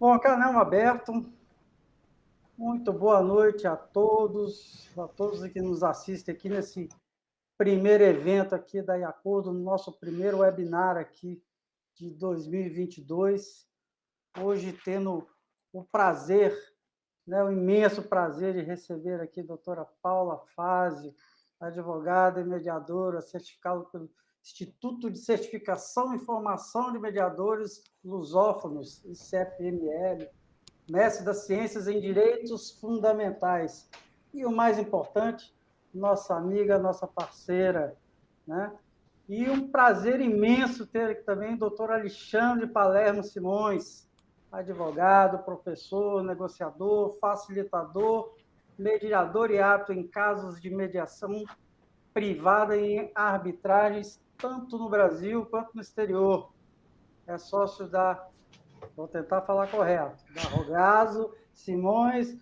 Bom, canal aberto. Muito boa noite a todos que nos assistem aqui nesse primeiro evento aqui da Iacordo, no nosso primeiro webinar aqui de 2022. Hoje tendo o prazer, o imenso prazer de receber aqui a doutora Paula Fazio, advogada e mediadora, certificada pelo Instituto de Certificação e Formação de Mediadores Lusófonos, ICFML, mestre das ciências em direitos fundamentais. E o mais importante, nossa amiga, nossa parceira, né? E um prazer imenso ter aqui também o doutor Alexandre Palermo Simões, advogado, professor, negociador, facilitador, mediador e apto em casos de mediação privada e em arbitragens, tanto no Brasil quanto no exterior. É sócio da, vou tentar falar correto, da Rogazo, Simões,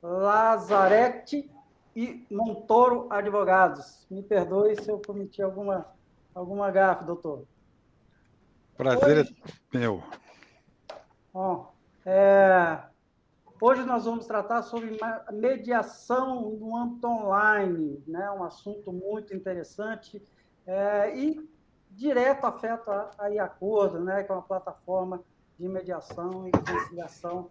Lazarete e Montoro Advogados. Me perdoe se eu cometi alguma gafe, doutor. Prazer é meu. Bom, hoje nós vamos tratar sobre mediação no âmbito online, né? Um assunto muito interessante e direto afeta a Iacordo, né? Que é uma plataforma de mediação e conciliação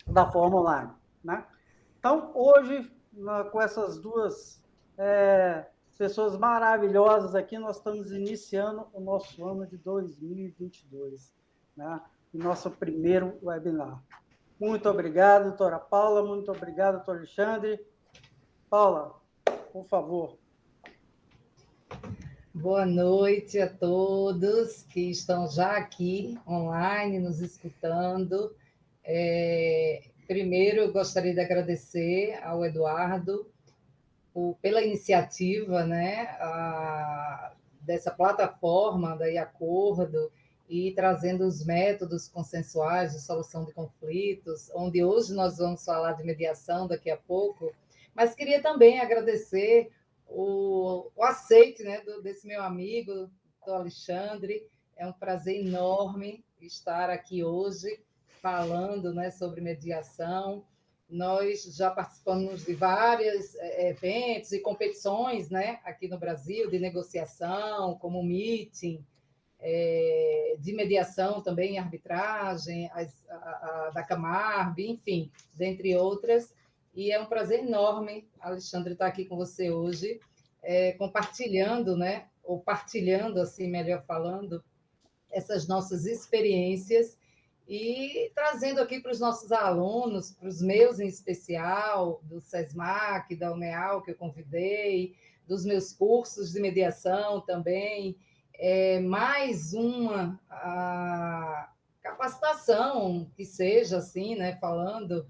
da forma online, né? Então, hoje, com essas duas pessoas maravilhosas aqui, nós estamos iniciando o nosso ano de 2022, né? O nosso primeiro webinar. Muito obrigado, doutora Paula, muito obrigado, doutor Alexandre. Paula, por favor. Boa noite a todos que estão já aqui online, nos escutando. Primeiro, eu gostaria de agradecer ao Eduardo pela iniciativa, né, dessa plataforma da Iacordo e trazendo os métodos consensuais de solução de conflitos, onde hoje nós vamos falar de mediação daqui a pouco, mas queria também agradecer o aceite, né, desse meu amigo, do Alexandre. É um prazer enorme estar aqui hoje falando, né, sobre mediação. Nós já participamos de vários eventos e competições, né, aqui no Brasil, de negociação, como o meeting, de mediação também, arbitragem, da Camarb, enfim, dentre outras. E é um prazer enorme, Alexandre, estar aqui com você hoje, compartilhando, né, ou partilhando, assim, melhor falando, essas nossas experiências e trazendo aqui para os nossos alunos, para os meus em especial, do SESMAC, da UNEAL, que eu convidei, dos meus cursos de mediação também, mais uma capacitação, que seja assim, né, falando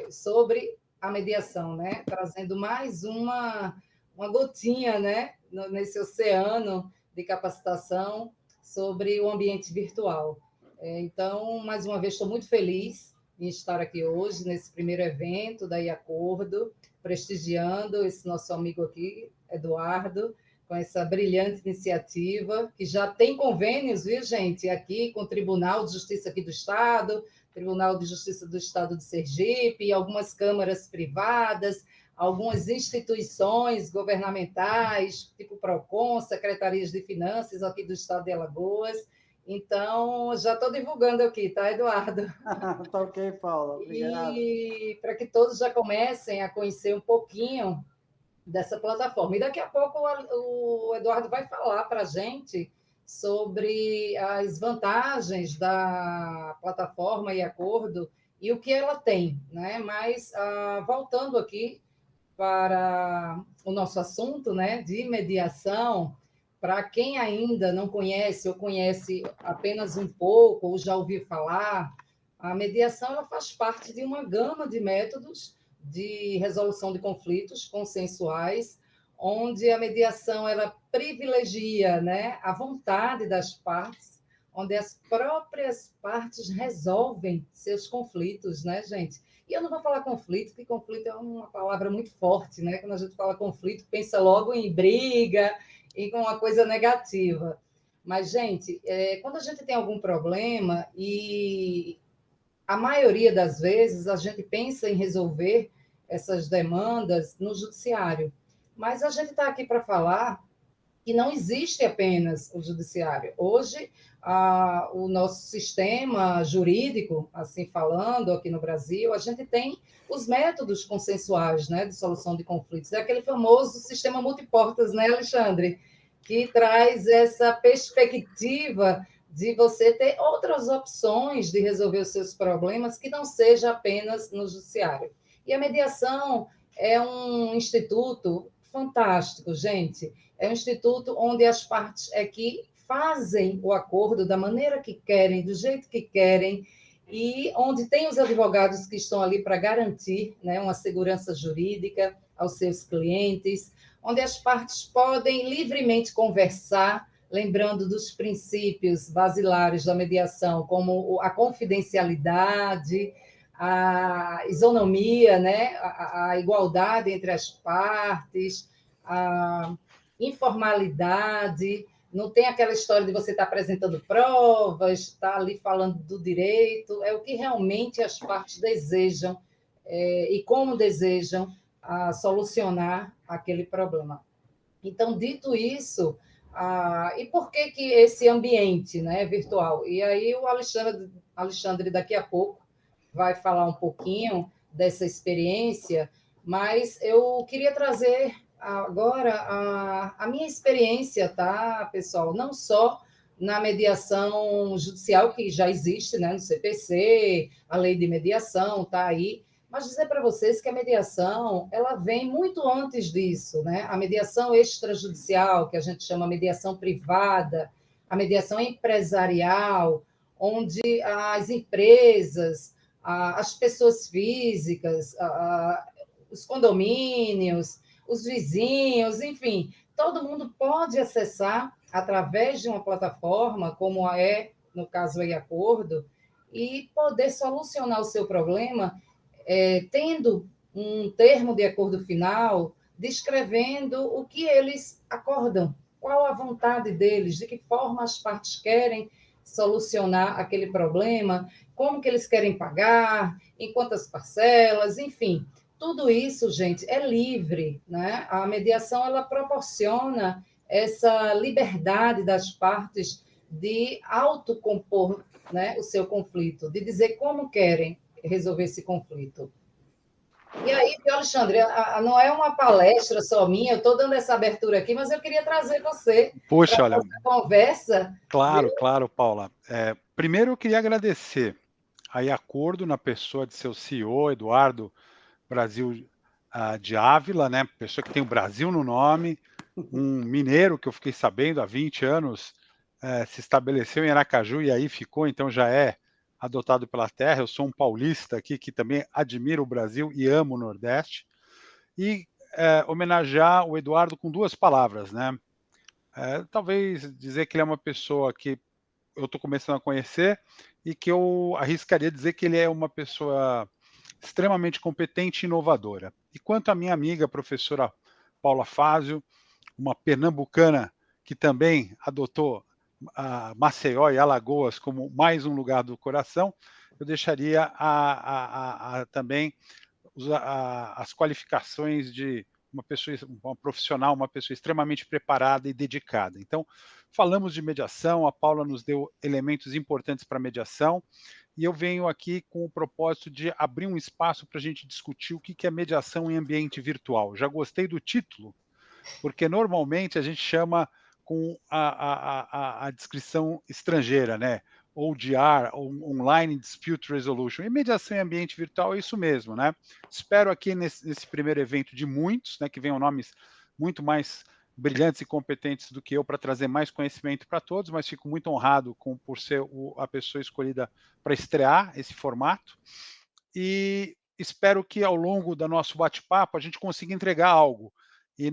sobre a mediação, né, trazendo mais uma gotinha, né, nesse oceano de capacitação sobre o ambiente virtual. Então, mais uma vez, estou muito feliz em estar aqui hoje, nesse primeiro evento da Iacordo, prestigiando esse nosso amigo aqui, Eduardo, com essa brilhante iniciativa, que já tem convênios, viu, gente, aqui com o Tribunal de Justiça aqui do Estado, Tribunal de Justiça do Estado de Sergipe, algumas câmaras privadas, algumas instituições governamentais, tipo PROCON, secretarias de finanças aqui do Estado de Alagoas. Então, já estou divulgando aqui, tá, Eduardo? Tá ok, Paula, obrigado. E para que todos já comecem a conhecer um pouquinho dessa plataforma. E daqui a pouco o Eduardo vai falar para a gente sobre as vantagens da plataforma Iacordo e o que ela tem, né? Mas, voltando aqui para o nosso assunto, né, de mediação, para quem ainda não conhece ou conhece apenas um pouco ou já ouviu falar, a mediação ela faz parte de uma gama de métodos de resolução de conflitos consensuais, onde a mediação ela privilegia, né, a vontade das partes, onde as próprias partes resolvem seus conflitos, né, gente? E eu não vou falar conflito, porque conflito é uma palavra muito forte, né? Quando a gente fala conflito, pensa logo em briga e com uma coisa negativa. Mas, gente, quando a gente tem algum problema e a maioria das vezes a gente pensa em resolver essas demandas no judiciário. Mas a gente está aqui para falar que não existe apenas o judiciário. Hoje, o nosso sistema jurídico, assim falando, aqui no Brasil, a gente tem os métodos consensuais, né, de solução de conflitos. É aquele famoso sistema multiportas, né, Alexandre? Que traz essa perspectiva de você ter outras opções de resolver os seus problemas que não seja apenas no judiciário. E a mediação é um instituto fantástico, gente. É um instituto onde as partes é que fazem o acordo da maneira que querem, do jeito que querem, e onde tem os advogados que estão ali para garantir, né, uma segurança jurídica aos seus clientes, onde as partes podem livremente conversar, lembrando dos princípios basilares da mediação, como a confidencialidade, a isonomia, né, a igualdade entre as partes, a informalidade, não tem aquela história de você estar apresentando provas, estar ali falando do direito, é o que realmente as partes desejam e como desejam solucionar aquele problema. Então, dito isso, e por que que esse ambiente, né, virtual? E aí o Alexandre daqui a pouco vai falar um pouquinho dessa experiência, mas eu queria trazer agora a minha experiência, tá, pessoal? Não só na mediação judicial, que já existe, né, no CPC, a lei de mediação está aí, mas dizer para vocês que a mediação, ela vem muito antes disso, né? A mediação extrajudicial, que a gente chama mediação privada, a mediação empresarial, onde as empresas, as pessoas físicas, os condomínios, os vizinhos, enfim, todo mundo pode acessar através de uma plataforma, como é, no caso aí, Acordo, e poder solucionar o seu problema tendo um termo de acordo final, descrevendo o que eles acordam, qual a vontade deles, de que forma as partes querem solucionar aquele problema, como que eles querem pagar, em quantas parcelas, enfim. Tudo isso, gente, é livre, né? A mediação, ela proporciona essa liberdade das partes de autocompor, né, o seu conflito, de dizer como querem resolver esse conflito. E aí, Alexandre, não é uma palestra só minha, eu estou dando essa abertura aqui, mas eu queria trazer você Puxa, para olha, essa conversa. claro, claro, Paula. Primeiro eu queria agradecer aí Acordo na pessoa de seu CEO, Eduardo Brasil de Ávila, né? Pessoa que tem o Brasil no nome, um mineiro que eu fiquei sabendo há 20 anos se estabeleceu em Aracaju e aí ficou, então já é adotado pela terra. Eu sou um paulista aqui que também admira o Brasil e amo o Nordeste. E homenagear o Eduardo com duas palavras, né? Talvez dizer que ele é uma pessoa que eu estou começando a conhecer e que eu arriscaria dizer que ele é uma pessoa extremamente competente e inovadora. E quanto à minha amiga, a professora Paula Fázio, uma pernambucana que também adotou a Maceió e Alagoas como mais um lugar do coração, eu deixaria também as qualificações de uma pessoa, uma profissional, uma pessoa extremamente preparada e dedicada. Então, falamos de mediação, a Paula nos deu elementos importantes para a mediação, e eu venho aqui com o propósito de abrir um espaço para a gente discutir o que é mediação em ambiente virtual. Já gostei do título, porque normalmente a gente chama com a descrição estrangeira, né? ODR, Online Dispute Resolution. E mediação em ambiente virtual é isso mesmo, né? Espero aqui nesse primeiro evento de muitos, né, que venham nomes muito mais brilhantes e competentes do que eu para trazer mais conhecimento para todos, mas fico muito honrado por ser a pessoa escolhida para estrear esse formato. E espero que ao longo do nosso bate-papo a gente consiga entregar algo. E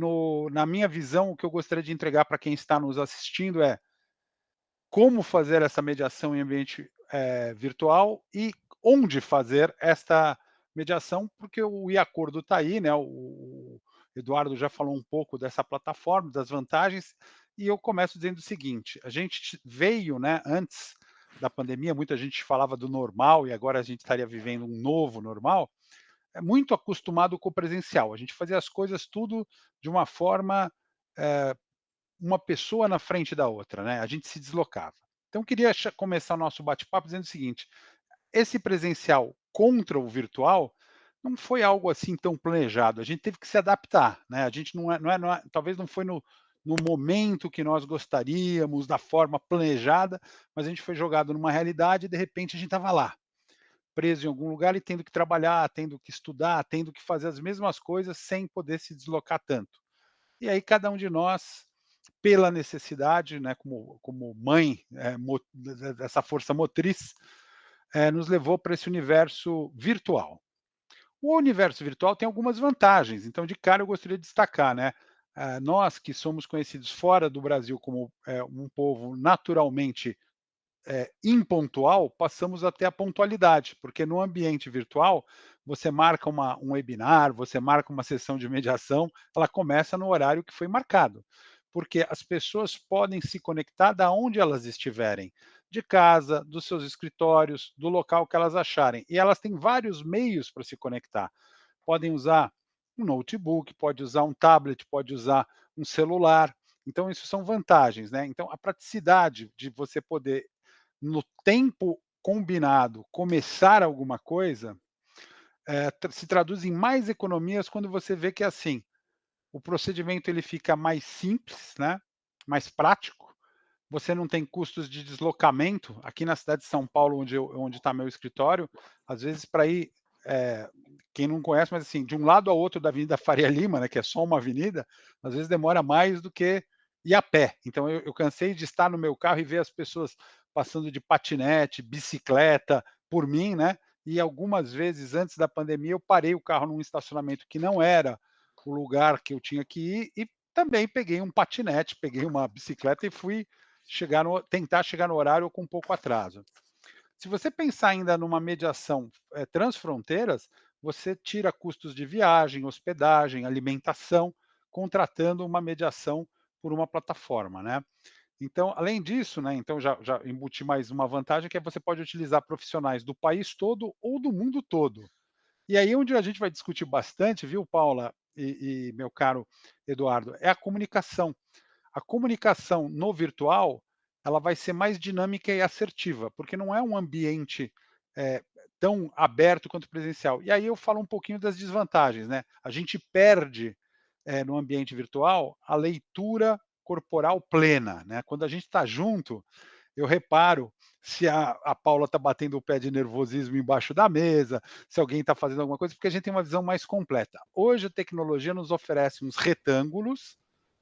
na minha visão, o que eu gostaria de entregar para quem está nos assistindo é como fazer essa mediação em ambiente virtual e onde fazer esta mediação, porque o e-acordo está aí, né? O Eduardo já falou um pouco dessa plataforma, das vantagens, E eu começo dizendo o seguinte: a gente veio, né, antes da pandemia, muita gente falava do normal e agora a gente estaria vivendo um novo normal, é muito acostumado com o presencial. A gente fazia as coisas tudo de uma forma, eh, uma pessoa na frente da outra, né? A gente se deslocava. Então, eu queria começar o nosso bate-papo dizendo o seguinte: esse presencial contra o virtual não foi algo assim tão planejado. A gente teve que se adaptar, né? A gente talvez não foi no momento que nós gostaríamos, da forma planejada, mas a gente foi jogado numa realidade e de repente a gente estava lá, preso em algum lugar e tendo que trabalhar, tendo que estudar, tendo que fazer as mesmas coisas sem poder se deslocar tanto. E aí cada um de nós, pela necessidade, né, como mãe dessa força motriz, nos levou para esse universo virtual. O universo virtual tem algumas vantagens, então de cara eu gostaria de destacar, né? Nós que somos conhecidos fora do Brasil como um povo naturalmente impontual, passamos a ter a pontualidade, porque no ambiente virtual, você marca um webinar, você marca uma sessão de mediação, ela começa no horário que foi marcado, porque as pessoas podem se conectar da onde elas estiverem, de casa, dos seus escritórios, do local que elas acharem, e elas têm vários meios para se conectar. Podem usar um notebook, pode usar um tablet, pode usar um celular. Então, isso são vantagens, né? Então, a praticidade de você poder no tempo combinado começar alguma coisa, se traduz em mais economias quando você vê que assim, o procedimento ele fica mais simples, né, mais prático, você não tem custos de deslocamento. Aqui na cidade de São Paulo, onde está meu escritório, às vezes para ir, quem não conhece, mas assim, de um lado ao outro da Avenida Faria Lima, né, que é só uma avenida, às vezes demora mais do que ir a pé. Então eu cansei de estar no meu carro e ver as pessoas passando de patinete, bicicleta, por mim, né? E algumas vezes antes da pandemia eu parei o carro num estacionamento que não era o lugar que eu tinha que ir e também peguei um patinete, peguei uma bicicleta e fui tentar chegar no horário com um pouco atraso. Se você pensar ainda numa mediação transfronteiras, você tira custos de viagem, hospedagem, alimentação, contratando uma mediação por uma plataforma, né? Então, além disso, né, então já embuti mais uma vantagem, que é você pode utilizar profissionais do país todo ou do mundo todo. E aí onde a gente vai discutir bastante, viu, Paula e meu caro Eduardo, é a comunicação. A comunicação no virtual, ela vai ser mais dinâmica e assertiva, porque não é um ambiente eh, tão aberto quanto o presencial. E aí eu falo um pouquinho das desvantagens, né? A gente perde no ambiente virtual a leitura corporal plena, né? Quando a gente está junto, eu reparo se a Paula está batendo o pé de nervosismo embaixo da mesa, se alguém está fazendo alguma coisa, porque a gente tem uma visão mais completa. Hoje a tecnologia nos oferece uns retângulos,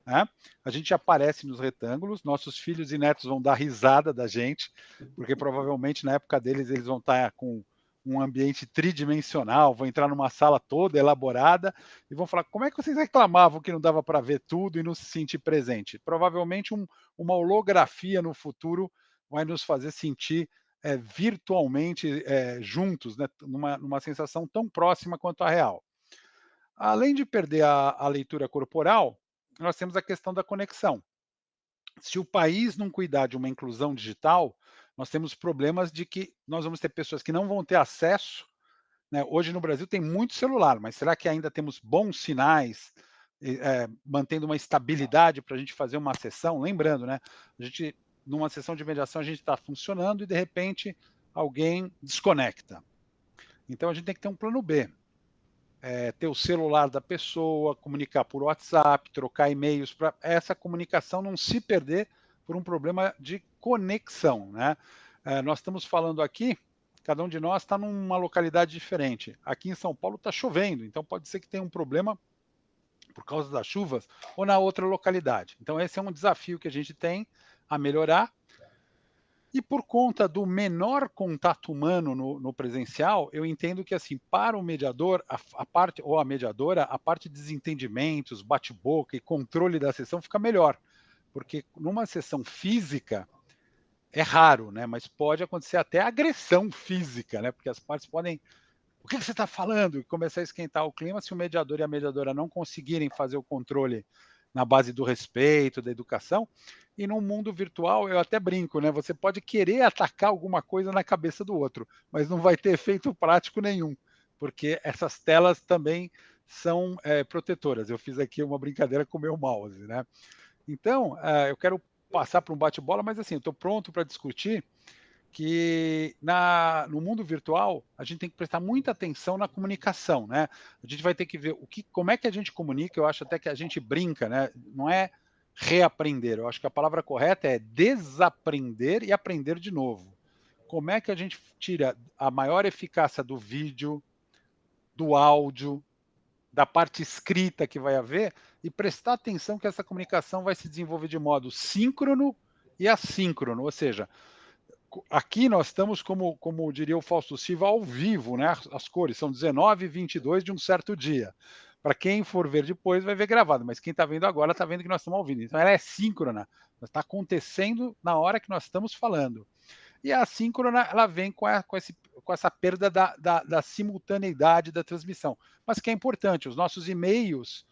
né? A gente aparece nos retângulos, nossos filhos e netos vão dar risada da gente, porque provavelmente na época deles eles vão estar com um ambiente tridimensional, vão entrar numa sala toda elaborada e vão falar: como é que vocês reclamavam que não dava para ver tudo e não se sentir presente? Provavelmente uma holografia no futuro vai nos fazer sentir virtualmente juntos, né? Numa sensação tão próxima quanto a real. Além de perder a leitura corporal, nós temos a questão da conexão. Se o país não cuidar de uma inclusão digital, nós temos problemas de que nós vamos ter pessoas que não vão ter acesso, né? Hoje no Brasil tem muito celular, mas será que ainda temos bons sinais, mantendo uma estabilidade para a gente fazer uma sessão? Lembrando, né? A gente, numa sessão de mediação, a gente está funcionando e de repente alguém desconecta. Então a gente tem que ter um plano B. Ter o celular da pessoa, comunicar por WhatsApp, trocar e-mails, para essa comunicação não se perder por um problema de conexão, né? Nós estamos falando aqui, cada um de nós está numa localidade diferente. Aqui em São Paulo está chovendo, então pode ser que tenha um problema por causa das chuvas ou na outra localidade. Então esse é um desafio que a gente tem a melhorar. E por conta do menor contato humano no presencial, eu entendo que, assim, para o mediador, a parte, ou a mediadora, a parte de desentendimentos, bate-boca e controle da sessão fica melhor. Porque numa sessão física, é raro, né? Mas pode acontecer até agressão física, né? Porque as partes podem. O que você está falando? E começar a esquentar o clima se o mediador e a mediadora não conseguirem fazer o controle na base do respeito, da educação. E no mundo virtual, eu até brinco, né? Você pode querer atacar alguma coisa na cabeça do outro, mas não vai ter efeito prático nenhum, porque essas telas também são protetoras. Eu fiz aqui uma brincadeira com o meu mouse, né? Então, eu quero passar para um bate-bola, mas assim, eu estou pronto para discutir que no mundo virtual a gente tem que prestar muita atenção na comunicação, né? A gente vai ter que ver como é que a gente comunica. Eu acho até que a gente brinca, né? Não é reaprender. Eu acho que a palavra correta é desaprender e aprender de novo. Como é que a gente tira a maior eficácia do vídeo, do áudio, da parte escrita que vai haver e prestar atenção que essa comunicação vai se desenvolver de modo síncrono e assíncrono, ou seja, aqui nós estamos, como diria o Fausto Silva, ao vivo, né? As cores são 19 e 22 de um certo dia. Para quem for ver depois, vai ver gravado, mas quem está vendo agora está vendo que nós estamos ao vivo. Então ela é síncrona, está acontecendo na hora que nós estamos falando. E a assíncrona, ela vem com essa perda da simultaneidade da transmissão. Mas que é importante, os nossos e-mails,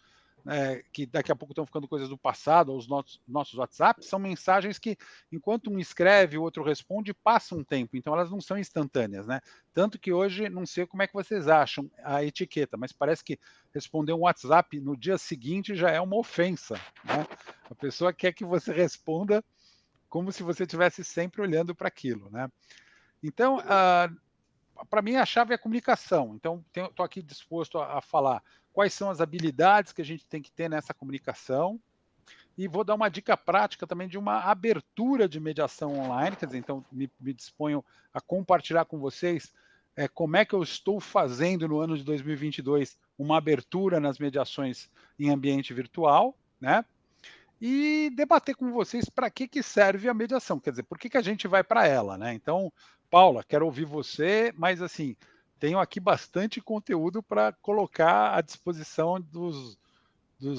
que daqui a pouco estão ficando coisas do passado, os nossos WhatsApp, são mensagens que, enquanto um escreve, o outro responde, passa um tempo, então elas não são instantâneas, né? Tanto que hoje, não sei como é que vocês acham a etiqueta, mas parece que responder um WhatsApp no dia seguinte já é uma ofensa, né? A pessoa quer que você responda como se você estivesse sempre olhando para aquilo, né? Então, para mim, a chave é a comunicação. Então, estou aqui disposto a falar quais são as habilidades que a gente tem que ter nessa comunicação e vou dar uma dica prática também de uma abertura de mediação online, quer dizer, então me disponho a compartilhar com vocês como é que eu estou fazendo no ano de 2022 uma abertura nas mediações em ambiente virtual, né? E debater com vocês para que serve a mediação, quer dizer, por que a gente vai para ela, né? Então, Paula, quero ouvir você, mas assim, tenho aqui bastante conteúdo para colocar à disposição dos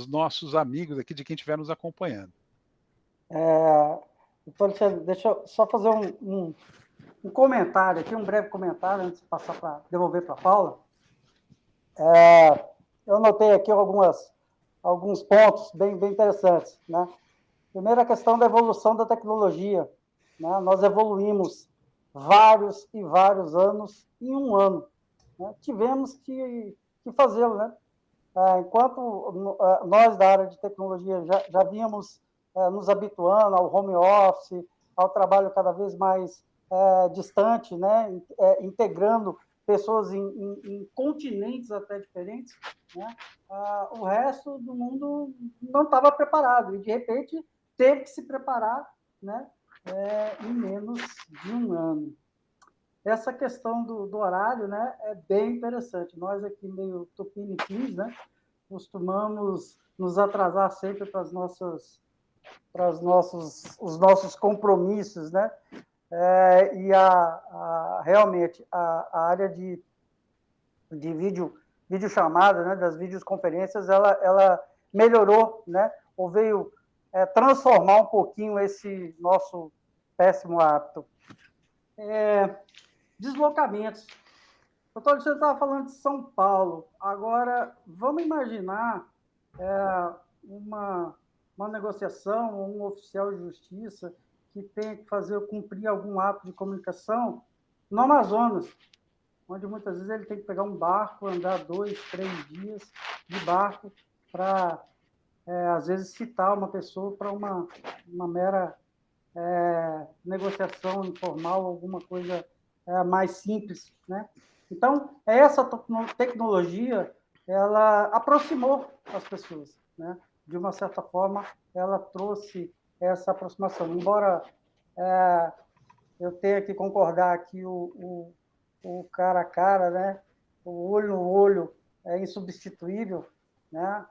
nossos amigos aqui, de quem estiver nos acompanhando. Então, deixa eu só fazer um comentário aqui, um breve comentário, antes de passar para devolver para a Paula. Eu anotei aqui alguns pontos bem interessantes, né? Primeiro, a questão da evolução da tecnologia, né? Nós evoluímos vários e vários anos em um ano, né? Tivemos que fazê-lo, né? Enquanto nós da área de tecnologia já vínhamos nos habituando ao home office, ao trabalho cada vez mais distante, né? Integrando pessoas em continentes até diferentes, né? O resto do mundo não estava preparado e, de repente, teve que se preparar, né? Em menos de um ano. Essa questão do horário, né, é bem interessante. Nós aqui, meio tupiniquins, né, costumamos nos atrasar sempre para os nossos compromissos, né? E realmente a área de videochamada, né, das videoconferências, ela melhorou, né? Ou veio transformar um pouquinho esse nosso péssimo hábito. Deslocamentos. Doutor Alexandre estava falando de São Paulo. Agora, vamos imaginar uma negociação, um oficial de justiça que tem que cumprir algum ato de comunicação no Amazonas, onde muitas vezes ele tem que pegar um barco, andar 2, 3 dias de barco para, às vezes, citar uma pessoa para uma mera negociação informal, alguma coisa mais simples, né? Então, essa tecnologia, ela aproximou as pessoas, né? De uma certa forma, ela trouxe essa aproximação. Embora eu tenha que concordar que o cara a cara, né? O olho no olho é insubstituível, né?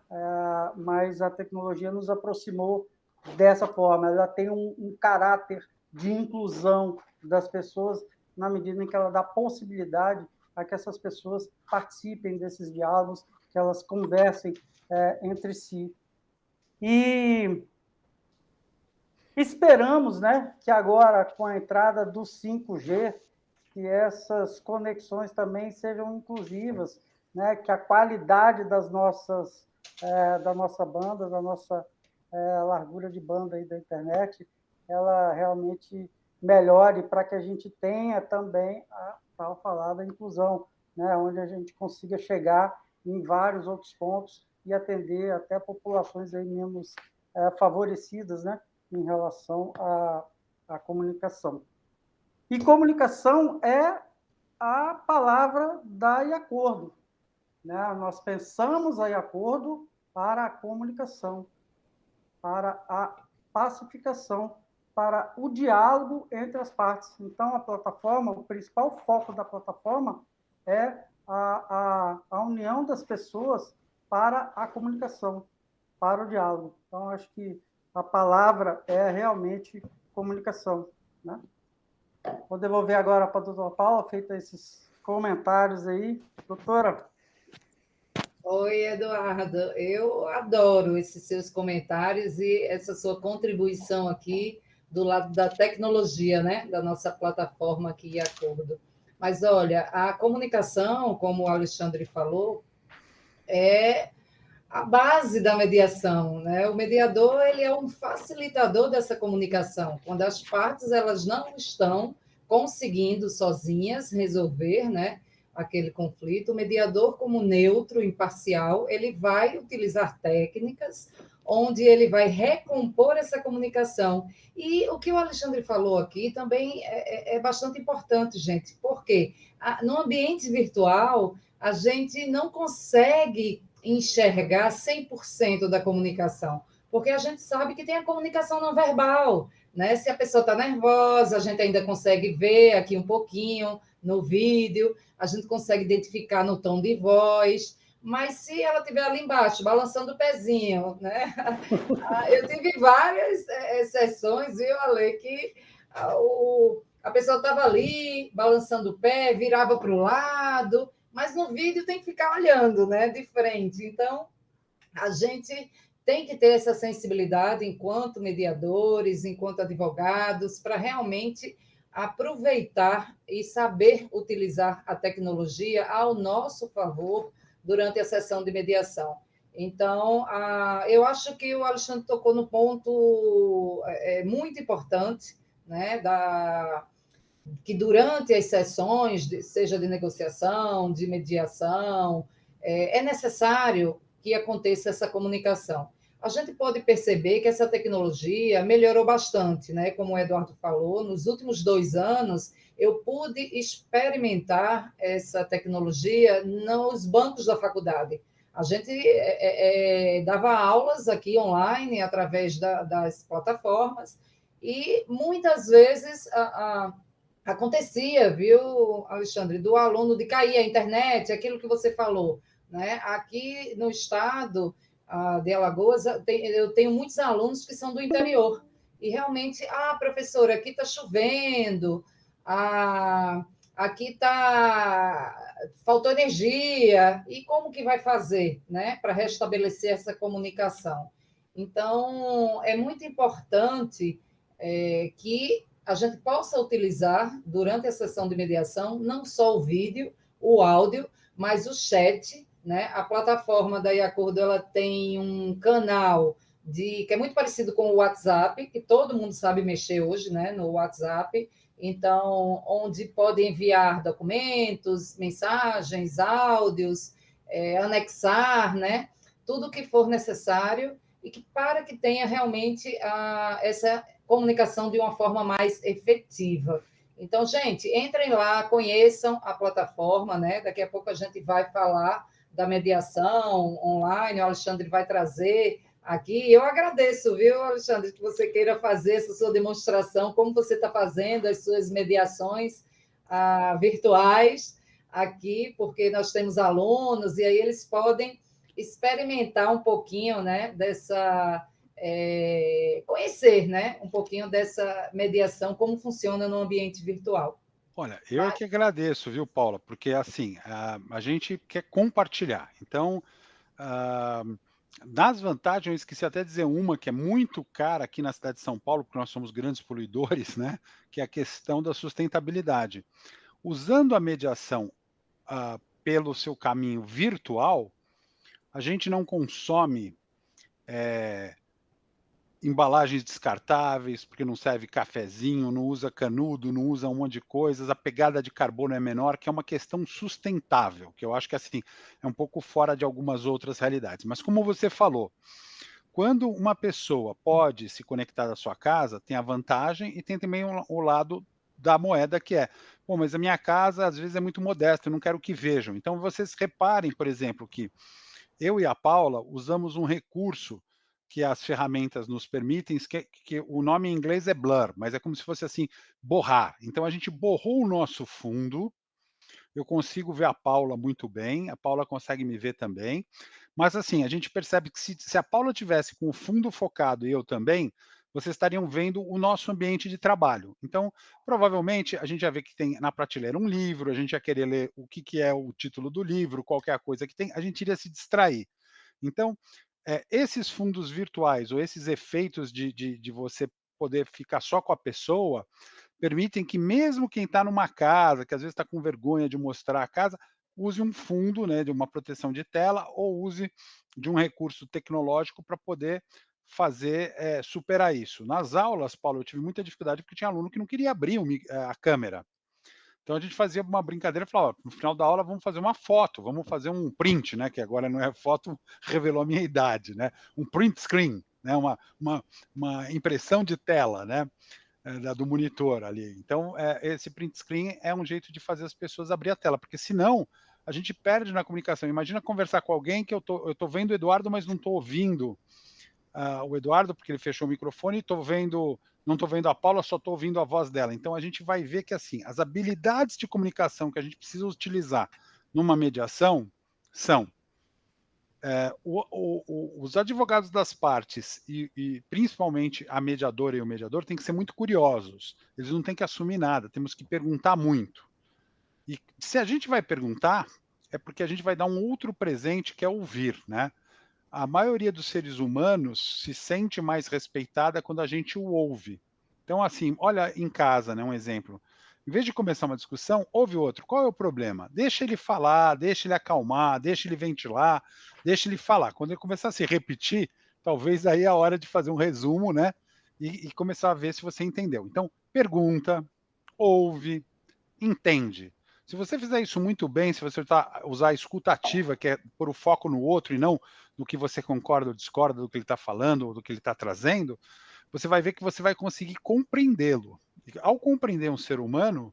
Mas a tecnologia nos aproximou dessa forma. Ela tem um caráter de inclusão das pessoas na medida em que ela dá possibilidade a que essas pessoas participem desses diálogos, que elas conversem entre si. E esperamos, né, que agora, com a entrada do 5G, que essas conexões também sejam inclusivas, né, que a qualidade da nossa banda, da nossa largura de banda aí da internet, ela realmente melhore para que a gente tenha também a tal falada inclusão, né, onde a gente consiga chegar em vários outros pontos e atender até populações aí menos favorecidas, né, em relação à comunicação. E comunicação é a palavra da Iacordo, né? Nós pensamos a Iacordo para a comunicação, para a pacificação, para o diálogo entre as partes. Então, a plataforma, o principal foco da plataforma é a união das pessoas para a comunicação, para o diálogo. Então, acho que a palavra é realmente comunicação, né? Vou devolver agora para a doutora Paula, feito esses comentários aí. Doutora. Oi, Eduardo. Eu adoro esses seus comentários e essa sua contribuição aqui do lado da tecnologia, né? Da nossa plataforma aqui, Iacordo. Mas, olha, a comunicação, como o Alexandre falou, é a base da mediação, né? O mediador, ele é um facilitador dessa comunicação. Quando as partes elas não estão conseguindo sozinhas resolver, né, aquele conflito, o mediador, como neutro, imparcial, ele vai utilizar técnicas onde ele vai recompor essa comunicação. E o que o Alexandre falou aqui também é bastante importante, gente, porque no ambiente virtual a gente não consegue enxergar 100% da comunicação, porque a gente sabe que tem a comunicação não verbal, né? Se a pessoa está nervosa, a gente ainda consegue ver aqui um pouquinho no vídeo, a gente consegue identificar no tom de voz, mas se ela estiver ali embaixo, balançando o pezinho, né? Eu tive várias sessões, viu, Ale, que a pessoa estava ali, balançando o pé, virava para o lado, mas no vídeo tem que ficar olhando, né, de frente. Então, a gente tem que ter essa sensibilidade enquanto mediadores, enquanto advogados, para realmente aproveitar e saber utilizar a tecnologia ao nosso favor durante a sessão de mediação. Então, eu acho que o Alexandre tocou no ponto muito importante, né, que durante as sessões, seja de negociação, de mediação, é necessário que aconteça essa comunicação. A gente pode perceber que essa tecnologia melhorou bastante, né? Como o Eduardo falou, nos últimos 2 anos, eu pude experimentar essa tecnologia nos bancos da faculdade. A gente dava aulas aqui online, através das plataformas, e muitas vezes acontecia, viu, Alexandre, do aluno de cair a internet, aquilo que você falou, né? Aqui no estado de Alagoas, eu tenho muitos alunos que são do interior, e realmente, professora, aqui está chovendo, aqui faltou energia, e como que vai fazer, né, para restabelecer essa comunicação? Então, é muito importante que a gente possa utilizar, durante a sessão de mediação, não só o vídeo, o áudio, mas o chat, né? A plataforma da Iacordo, ela tem um canal que é muito parecido com o WhatsApp, que todo mundo sabe mexer hoje, né, no WhatsApp, então, onde pode enviar documentos, mensagens, áudios, anexar, né, tudo que for necessário, e para que tenha realmente essa comunicação de uma forma mais efetiva. Então, gente, entrem lá, conheçam a plataforma, né? Daqui a pouco a gente vai falar da mediação online, o Alexandre vai trazer aqui. Eu agradeço, viu, Alexandre, que você queira fazer essa sua demonstração, como você está fazendo as suas mediações virtuais aqui, porque nós temos alunos e aí eles podem experimentar um pouquinho, né, conhecer, né, um pouquinho dessa mediação, como funciona no ambiente virtual. Olha, eu é que agradeço, viu, Paula? Porque, assim, a gente quer compartilhar. Então, das vantagens, eu esqueci até de dizer uma que é muito cara aqui na cidade de São Paulo, porque nós somos grandes poluidores, né? Que é a questão da sustentabilidade. Usando a mediação pelo seu caminho virtual, a gente não consome embalagens descartáveis, porque não serve cafezinho, não usa canudo, não usa um monte de coisas, a pegada de carbono é menor, que é uma questão sustentável, que eu acho que assim é um pouco fora de algumas outras realidades. Mas como você falou, quando uma pessoa pode se conectar à sua casa, tem a vantagem e tem também o lado da moeda que é, pô, mas a minha casa às vezes é muito modesta, eu não quero que vejam. Então vocês reparem, por exemplo, que eu e a Paula usamos um recurso que as ferramentas nos permitem, que o nome em inglês é blur, mas é como se fosse assim, borrar. Então a gente borrou o nosso fundo, eu consigo ver a Paula muito bem, a Paula consegue me ver também, mas assim, a gente percebe que se a Paula tivesse com o fundo focado e eu também, vocês estariam vendo o nosso ambiente de trabalho. Então, provavelmente, a gente já vê que tem na prateleira um livro, a gente ia querer ler o que, que é o título do livro, qualquer coisa que tem, a gente iria se distrair. Então, esses fundos virtuais ou esses efeitos de você poder ficar só com a pessoa, permitem que mesmo quem está numa casa, que às vezes está com vergonha de mostrar a casa, use um fundo, né, de uma proteção de tela ou use de um recurso tecnológico para poder fazer superar isso. Nas aulas, Paulo, eu tive muita dificuldade porque tinha aluno que não queria abrir a câmera. Então a gente fazia uma brincadeira, falava, no final da aula vamos fazer uma foto, vamos fazer um print, né? Que agora não é foto, revelou a minha idade, né? Um print screen, né? Uma impressão de tela, né? Do monitor ali. Então, esse print screen é um jeito de fazer as pessoas abrir a tela, porque senão a gente perde na comunicação. Imagina conversar com alguém que eu tô vendo o Eduardo, mas não estou ouvindo o Eduardo, porque ele fechou o microfone, e não estou vendo a Paula, só estou ouvindo a voz dela. Então, a gente vai ver que assim, as habilidades de comunicação que a gente precisa utilizar numa mediação são os advogados das partes e principalmente a mediadora e o mediador têm que ser muito curiosos. Eles não têm que assumir nada, temos que perguntar muito. E se a gente vai perguntar, é porque a gente vai dar um outro presente que é ouvir, né? A maioria dos seres humanos se sente mais respeitada quando a gente o ouve. Então, assim, olha em casa, né, um exemplo. Em vez de começar uma discussão, ouve o outro. Qual é o problema? Deixa ele falar, deixa ele acalmar, deixa ele ventilar, deixa ele falar. Quando ele começar a se repetir, talvez aí é a hora de fazer um resumo, né? E começar a ver se você entendeu. Então, pergunta, ouve, entende. Se você fizer isso muito bem, se você usar a escuta ativa, que é pôr o foco no outro e não no que você concorda ou discorda do que ele está falando ou do que ele está trazendo, você vai ver que você vai conseguir compreendê-lo. Ao compreender um ser humano,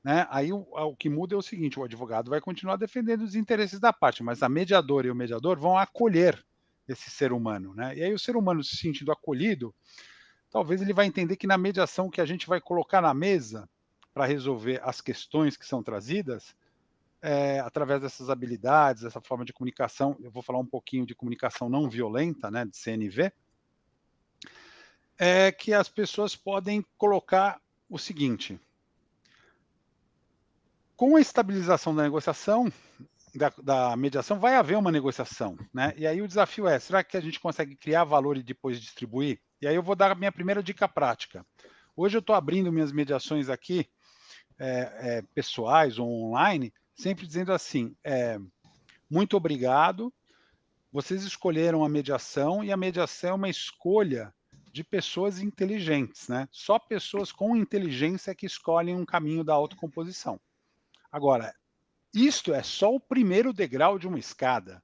né, aí o que muda é o seguinte: o advogado vai continuar defendendo os interesses da parte, mas a mediadora e o mediador vão acolher esse ser humano. Né? E aí o ser humano se sentindo acolhido, talvez ele vai entender que na mediação que a gente vai colocar na mesa para resolver as questões que são trazidas, através dessas habilidades, essa forma de comunicação, eu vou falar um pouquinho de comunicação não violenta, né, de CNV, é que as pessoas podem colocar o seguinte: com a estabilização da negociação, da mediação, vai haver uma negociação, né? E aí o desafio é, será que a gente consegue criar valor e depois distribuir? E aí eu vou dar a minha primeira dica prática. Hoje eu estou abrindo minhas mediações aqui, pessoais ou online, sempre dizendo assim, muito obrigado, vocês escolheram a mediação e a mediação é uma escolha de pessoas inteligentes, né? Só pessoas com inteligência que escolhem um caminho da autocomposição. Agora, isto é só o primeiro degrau de uma escada,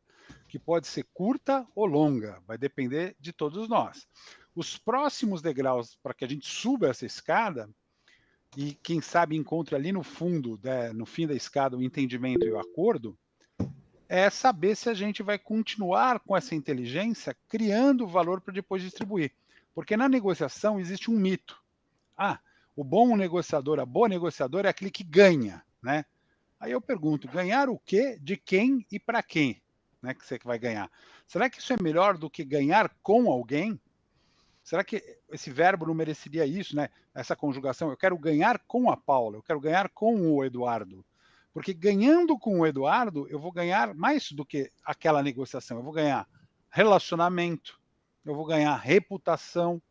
que pode ser curta ou longa, vai depender de todos nós. Os próximos degraus para que a gente suba essa escada, e quem sabe encontre ali no fundo, né, no fim da escada, o entendimento e o acordo, é saber se a gente vai continuar com essa inteligência criando valor para depois distribuir. Porque na negociação existe um mito. O bom negociador, a boa negociadora é aquele que ganha, né? Aí eu pergunto, ganhar o quê, de quem e para quem, né, que você vai ganhar? Será que isso é melhor do que ganhar com alguém? Será que esse verbo não mereceria isso, né? Essa conjugação, eu quero ganhar com a Paula, eu quero ganhar com o Eduardo. Porque ganhando com o Eduardo, eu vou ganhar mais do que aquela negociação. Eu vou ganhar relacionamento, eu vou ganhar reputação,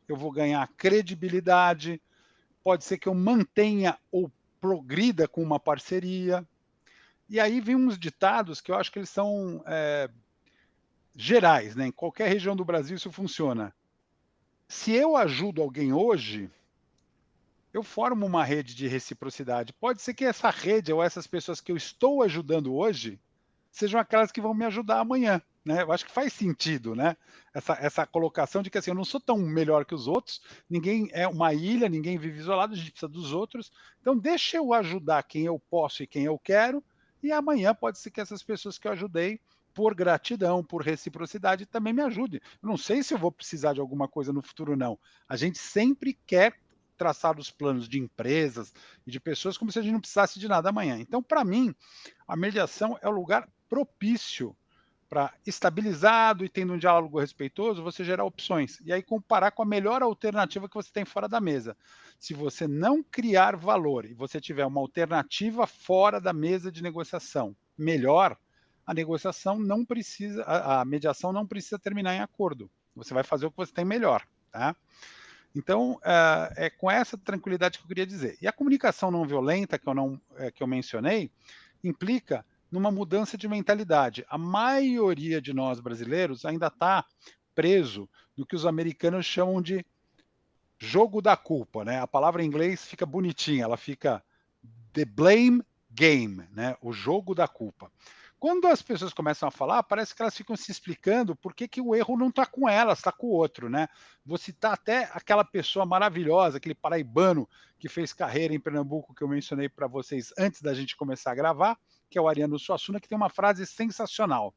eu vou ganhar credibilidade. Pode ser que eu mantenha ou progrida com uma parceria. E aí vem uns ditados que eu acho que eles são gerais, né? Em qualquer região do Brasil isso funciona. se eu ajudo alguém hoje, eu formo uma rede de reciprocidade. Pode ser que essa rede ou essas pessoas que eu estou ajudando hoje sejam aquelas que vão me ajudar amanhã, né? Eu acho que faz sentido, né? Essa colocação de que assim, eu não sou tão melhor que os outros, ninguém é uma ilha, ninguém vive isolado, a gente precisa dos outros. Então, deixa eu ajudar quem eu posso e quem eu quero, e amanhã pode ser que essas pessoas que eu ajudei, por gratidão, por reciprocidade, também me ajudem. Eu não sei se eu vou precisar de alguma coisa no futuro, não. A gente sempre quer traçar os planos de empresas e de pessoas como se a gente não precisasse de nada amanhã. Então, para mim, a mediação é o lugar propício para, estabilizado e tendo um diálogo respeitoso, você gerar opções. E aí comparar com a melhor alternativa que você tem fora da mesa. Se você não criar valor e você tiver uma alternativa fora da mesa de negociação melhor, a negociação não precisa, a mediação não precisa terminar em acordo. Você vai fazer o que você tem melhor, tá? Então, é com essa tranquilidade que eu queria dizer. E a comunicação não violenta, que eu mencionei, implica numa mudança de mentalidade. A maioria de nós brasileiros ainda está preso no que os americanos chamam de jogo da culpa, né? A palavra em inglês fica bonitinha, ela fica the blame game, né? O jogo da culpa. Quando as pessoas começam a falar, parece que elas ficam se explicando por que o erro não está com elas, está com o outro, né? Vou citar até aquela pessoa maravilhosa, aquele paraibano que fez carreira em Pernambuco, que eu mencionei para vocês antes da gente começar a gravar, que é o Ariano Suassuna, que tem uma frase sensacional.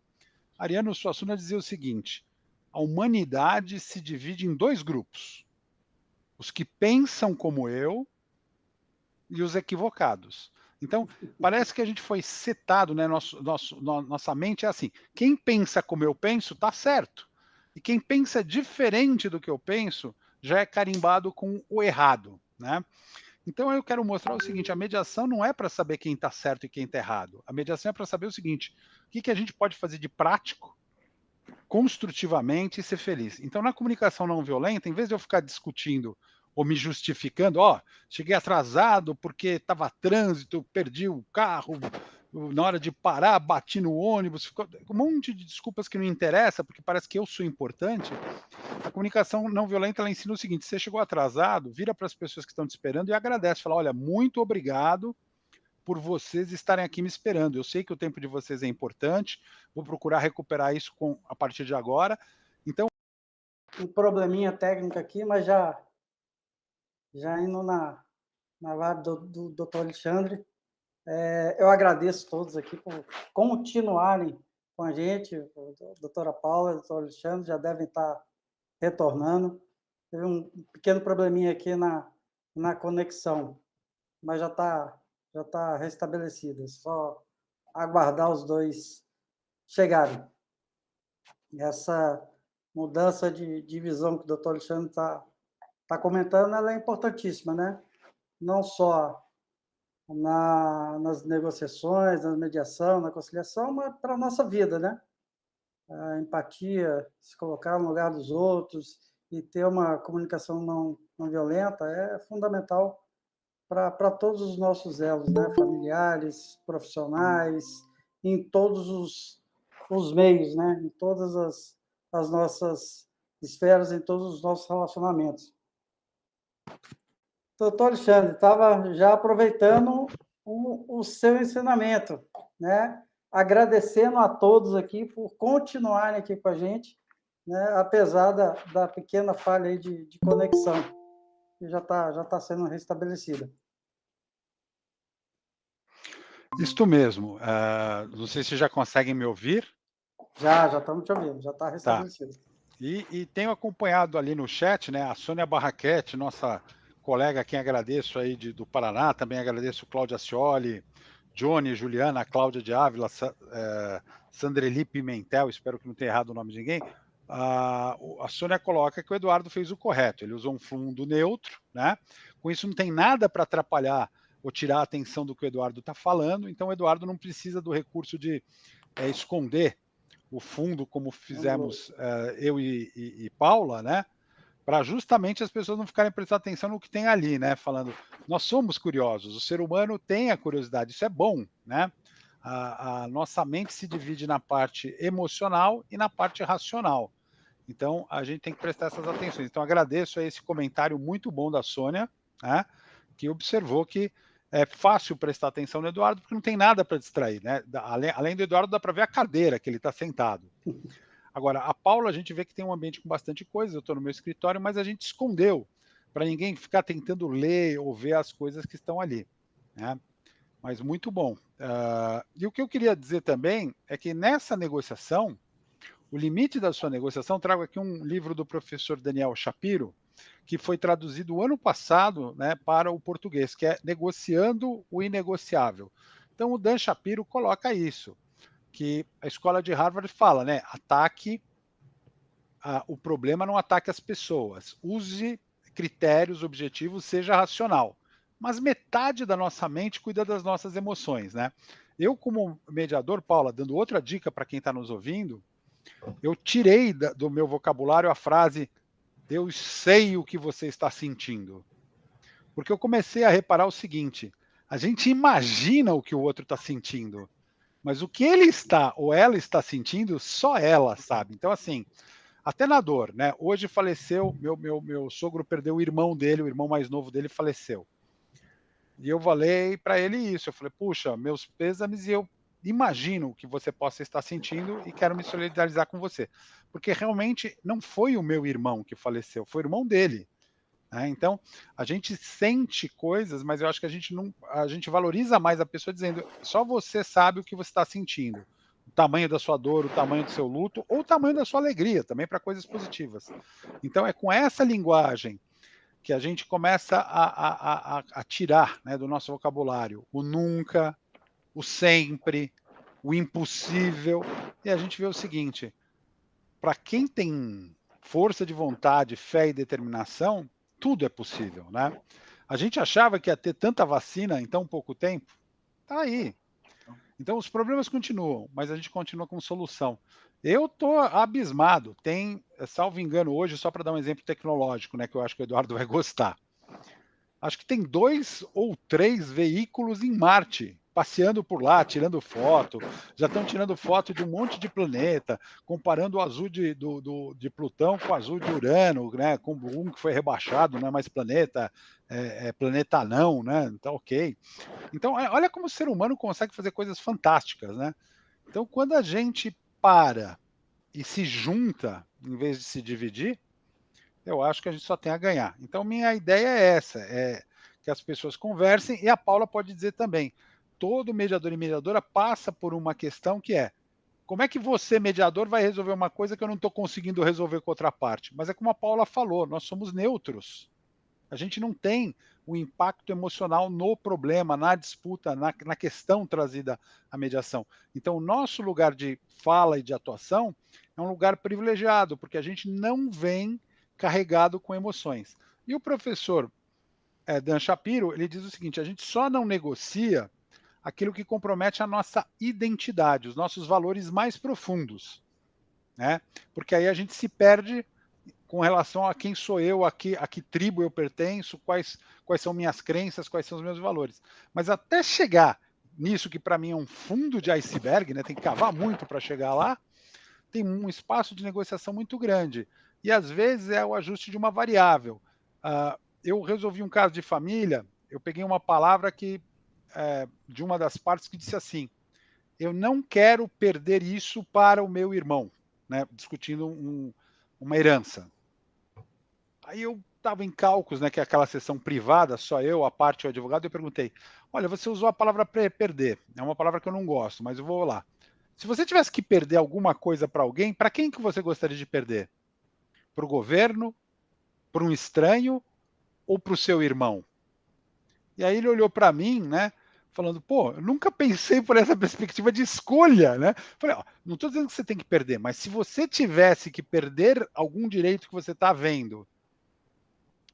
Ariano Suassuna dizia o seguinte: a humanidade se divide em dois grupos, os que pensam como eu e os equivocados. Então, parece que a gente foi setado, né? Nossa mente é assim: quem pensa como eu penso, está certo. E quem pensa diferente do que eu penso, já é carimbado com o errado, né? Então, eu quero mostrar o seguinte: a mediação não é para saber quem está certo e quem está errado. A mediação é para saber o seguinte: o que a gente pode fazer de prático, construtivamente e ser feliz. Então, na comunicação não violenta, em vez de eu ficar discutindo ou me justificando, cheguei atrasado porque estava trânsito, perdi o carro, na hora de parar, bati no ônibus, ficou um monte de desculpas que não interessa, porque parece que eu sou importante. A comunicação não violenta, ela ensina o seguinte: você chegou atrasado, vira para as pessoas que estão te esperando e agradece, fala: olha, muito obrigado por vocês estarem aqui me esperando. Eu sei que o tempo de vocês é importante, vou procurar recuperar isso a partir de agora. Então, um probleminha técnico aqui, mas já indo na vibe do Dr. Alexandre, eu agradeço todos aqui por continuarem com a gente. A doutora Paula, o doutor Alexandre já devem estar retornando. Teve um pequeno probleminha aqui na conexão, mas já tá restabelecida. É só aguardar os dois chegarem. Essa mudança de visão que o doutor Alexandre está comentando, ela é importantíssima, né? Não só nas negociações, na mediação, na conciliação, mas para a nossa vida, né? A empatia, se colocar no lugar dos outros e ter uma comunicação não violenta é fundamental para todos os nossos elos, né? Familiares, profissionais, em todos os meios, né? Em todas as nossas esferas, em todos os nossos relacionamentos. Doutor Alexandre, estava já aproveitando o seu ensinamento, né? Agradecendo a todos aqui por continuarem aqui com a gente, né? Apesar da pequena falha aí de conexão, que já tá sendo restabelecida. isto mesmo. Não sei se já conseguem me ouvir. Já estamos te ouvindo, já está Tá. restabelecido. E tenho acompanhado ali no chat, né, a Sônia Barraquete, nossa colega, a quem agradeço aí do Paraná, também agradeço o Cláudio Ascioli, Johnny, Juliana, Cláudia de Ávila, Sandreli Pimentel, espero que não tenha errado o nome de ninguém. A Sônia coloca que o Eduardo fez o correto, ele usou um fundo neutro, né? Com isso não tem nada para atrapalhar ou tirar a atenção do que o Eduardo está falando, então o Eduardo não precisa do recurso de esconder o fundo, como fizemos eu e Paula, né? Para justamente as pessoas não ficarem prestando atenção no que tem ali, né? Falando, nós somos curiosos, o ser humano tem a curiosidade, isso é bom, né? A nossa mente se divide na parte emocional e na parte racional. Então, a gente tem que prestar essas atenções. Então, agradeço a esse comentário muito bom da Sônia, né, que observou que é fácil prestar atenção no Eduardo, porque não tem nada para distrair, né? Além do Eduardo, dá para ver a cadeira que ele está sentado. Agora, a Paula, a gente vê que tem um ambiente com bastante coisa, eu estou no meu escritório, mas a gente escondeu, para ninguém ficar tentando ler ou ver as coisas que estão ali, né? Mas muito bom. E o que eu queria dizer também é que nessa negociação, o limite da sua negociação, trago aqui um livro do professor Daniel Shapiro, que foi traduzido ano passado, né, para o português, que é Negociando o Inegociável. Então, o Dan Shapiro coloca isso, que a escola de Harvard fala, né, ataque, o problema não ataque as pessoas, use critérios objetivos, seja racional. Mas metade da nossa mente cuida das nossas emoções, né? Eu, como mediador, Paula, dando outra dica para quem está nos ouvindo, eu tirei do meu vocabulário a frase "eu sei o que você está sentindo", porque eu comecei a reparar o seguinte: a gente imagina o que o outro está sentindo, mas o que ele está ou ela está sentindo, só ela sabe. Então, assim, até na dor, né? Hoje faleceu, meu sogro perdeu o irmão dele, o irmão mais novo dele faleceu. E eu falei para ele isso, eu falei, puxa, meus pêsames, e eu imagino o que você possa estar sentindo e quero me solidarizar com você. Porque realmente não foi o meu irmão que faleceu, foi o irmão dele. Né? Então, a gente sente coisas, mas eu acho que a gente valoriza mais a pessoa dizendo, só você sabe o que você está sentindo. O tamanho da sua dor, o tamanho do seu luto, ou o tamanho da sua alegria, também para coisas positivas. Então, é com essa linguagem que a gente começa a tirar, né, do nosso vocabulário o nunca, o sempre, o impossível, e a gente vê o seguinte: para quem tem força de vontade, fé e determinação, tudo é possível, né? A gente achava que ia ter tanta vacina em tão pouco tempo, tá aí. Então os problemas continuam, mas a gente continua com solução. Eu estou abismado. Tem, salvo engano, hoje, só para dar um exemplo tecnológico, né, que eu acho que o Eduardo vai gostar. Acho que tem 2 ou 3 veículos em Marte, passeando por lá, tirando foto. Já estão tirando foto de um monte de planeta, comparando o azul de Plutão com o azul de Urano, né? Com um que foi rebaixado, não é mais planeta, é planeta não, né? Então, ok. Então, olha como o ser humano consegue fazer coisas fantásticas, né? Então, quando a gente para e se junta, em vez de se dividir, eu acho que a gente só tem a ganhar. Então, minha ideia é essa, é que as pessoas conversem, e a Paula pode dizer também, todo mediador e mediadora passa por uma questão que é, como é que você, mediador, vai resolver uma coisa que eu não estou conseguindo resolver com outra parte? Mas é como a Paula falou, nós somos neutros. A gente não tem o impacto emocional no problema, na disputa, na questão trazida à mediação. Então, o nosso lugar de fala e de atuação é um lugar privilegiado, porque a gente não vem carregado com emoções. E o professor Dan Shapiro, ele diz o seguinte, a gente só não negocia aquilo que compromete a nossa identidade, os nossos valores mais profundos, né? Porque aí a gente se perde com relação a quem sou eu, a que tribo eu pertenço, quais são minhas crenças, quais são os meus valores. Mas até chegar nisso, que para mim é um fundo de iceberg, né? Tem que cavar muito para chegar lá, tem um espaço de negociação muito grande. E às vezes é o ajuste de uma variável. Eu resolvi um caso de família, eu peguei uma palavra que de uma das partes que disse assim, eu não quero perder isso para o meu irmão, né? Discutindo uma herança. Aí eu estava em cálculos, né, que é aquela sessão privada, só eu, a parte e o advogado, eu perguntei, olha, você usou a palavra perder, é uma palavra que eu não gosto, mas eu vou lá. Se você tivesse que perder alguma coisa para alguém, para quem que você gostaria de perder? Para o governo? Para um estranho? Ou para o seu irmão? E aí ele olhou para mim, né, falando, pô, eu nunca pensei por essa perspectiva de escolha, né? Falei, ó, não estou dizendo que você tem que perder, mas se você tivesse que perder algum direito que você está vendo,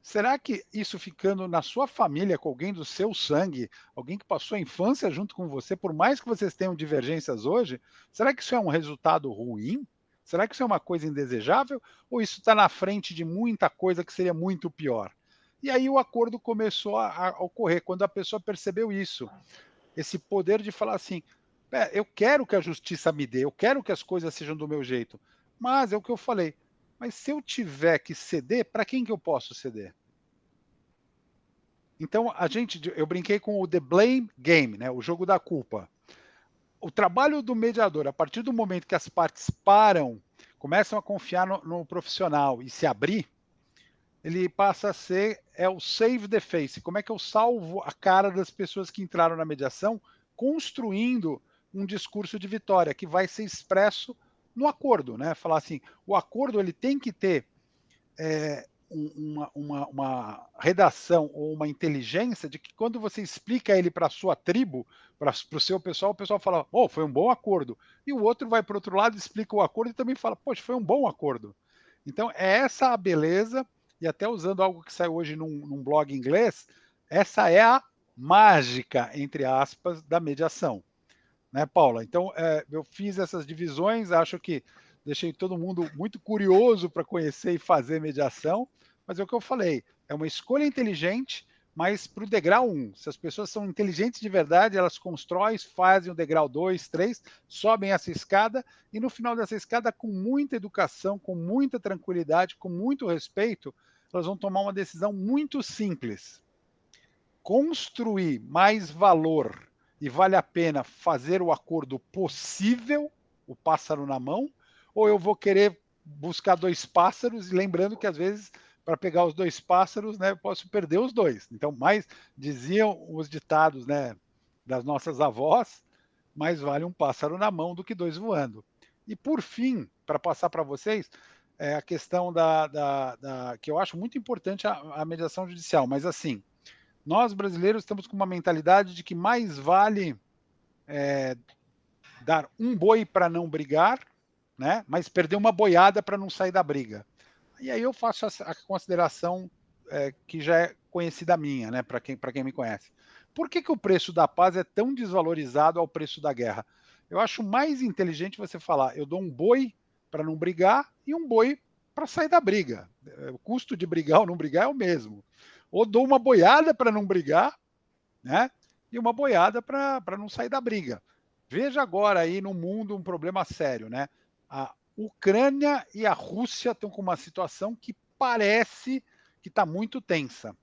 será que isso ficando na sua família, com alguém do seu sangue, alguém que passou a infância junto com você, por mais que vocês tenham divergências hoje, será que isso é um resultado ruim? Será que isso é uma coisa indesejável? Ou isso está na frente de muita coisa que seria muito pior? E aí o acordo começou a ocorrer, quando a pessoa percebeu isso, esse poder de falar assim, eu quero que a justiça me dê, eu quero que as coisas sejam do meu jeito, mas é o que eu falei, Mas se eu tiver que ceder, para quem que eu posso ceder? Então, eu brinquei com o The Blame Game, né, o jogo da culpa. O trabalho do mediador, a partir do momento que as partes param, começam a confiar no profissional e se abrir, ele passa a ser o save the face. Como é que eu salvo a cara das pessoas que entraram na mediação, construindo um discurso de vitória que vai ser expresso no acordo, né? Falar assim, o acordo ele tem que ter uma redação ou uma inteligência de que quando você explica ele para a sua tribo, para o seu pessoal, o pessoal fala, oh, foi um bom acordo. E o outro vai para o outro lado, explica o acordo e também fala, poxa, foi um bom acordo. Então, é essa a beleza, e até usando algo que saiu hoje num blog inglês, essa é a mágica, entre aspas, da mediação. Né, Paula? Então, eu fiz essas divisões, acho que deixei todo mundo muito curioso para conhecer e fazer mediação, mas é o que eu falei, é uma escolha inteligente, mas para o degrau 1. Se as pessoas são inteligentes de verdade, elas constroem, fazem o degrau 2, 3, sobem essa escada, e no final dessa escada, com muita educação, com muita tranquilidade, com muito respeito, elas vão tomar uma decisão muito simples. Construir mais valor e vale a pena fazer o acordo possível, o pássaro na mão, ou eu vou querer buscar 2 pássaros, e lembrando que às vezes para pegar os 2 pássaros, né, eu posso perder os 2. Então, mais diziam os ditados, né, das nossas avós, mais vale um pássaro na mão do que 2 voando. E por fim, para passar para vocês, a questão que eu acho muito importante a mediação judicial, mas assim, nós brasileiros estamos com uma mentalidade de que mais vale dar um boi para não brigar, né, mas perder uma boiada para não sair da briga. E aí eu faço a consideração que já é conhecida minha, né, para quem me conhece. Por que o preço da paz é tão desvalorizado ao preço da guerra? Eu acho mais inteligente você falar, eu dou um boi para não brigar e um boi para sair da briga. O custo de brigar ou não brigar é o mesmo. Ou dou uma boiada para não brigar, né? E uma boiada para não sair da briga. Veja agora aí no mundo um problema sério, né? A Ucrânia e a Rússia estão com uma situação que parece que está muito tensa.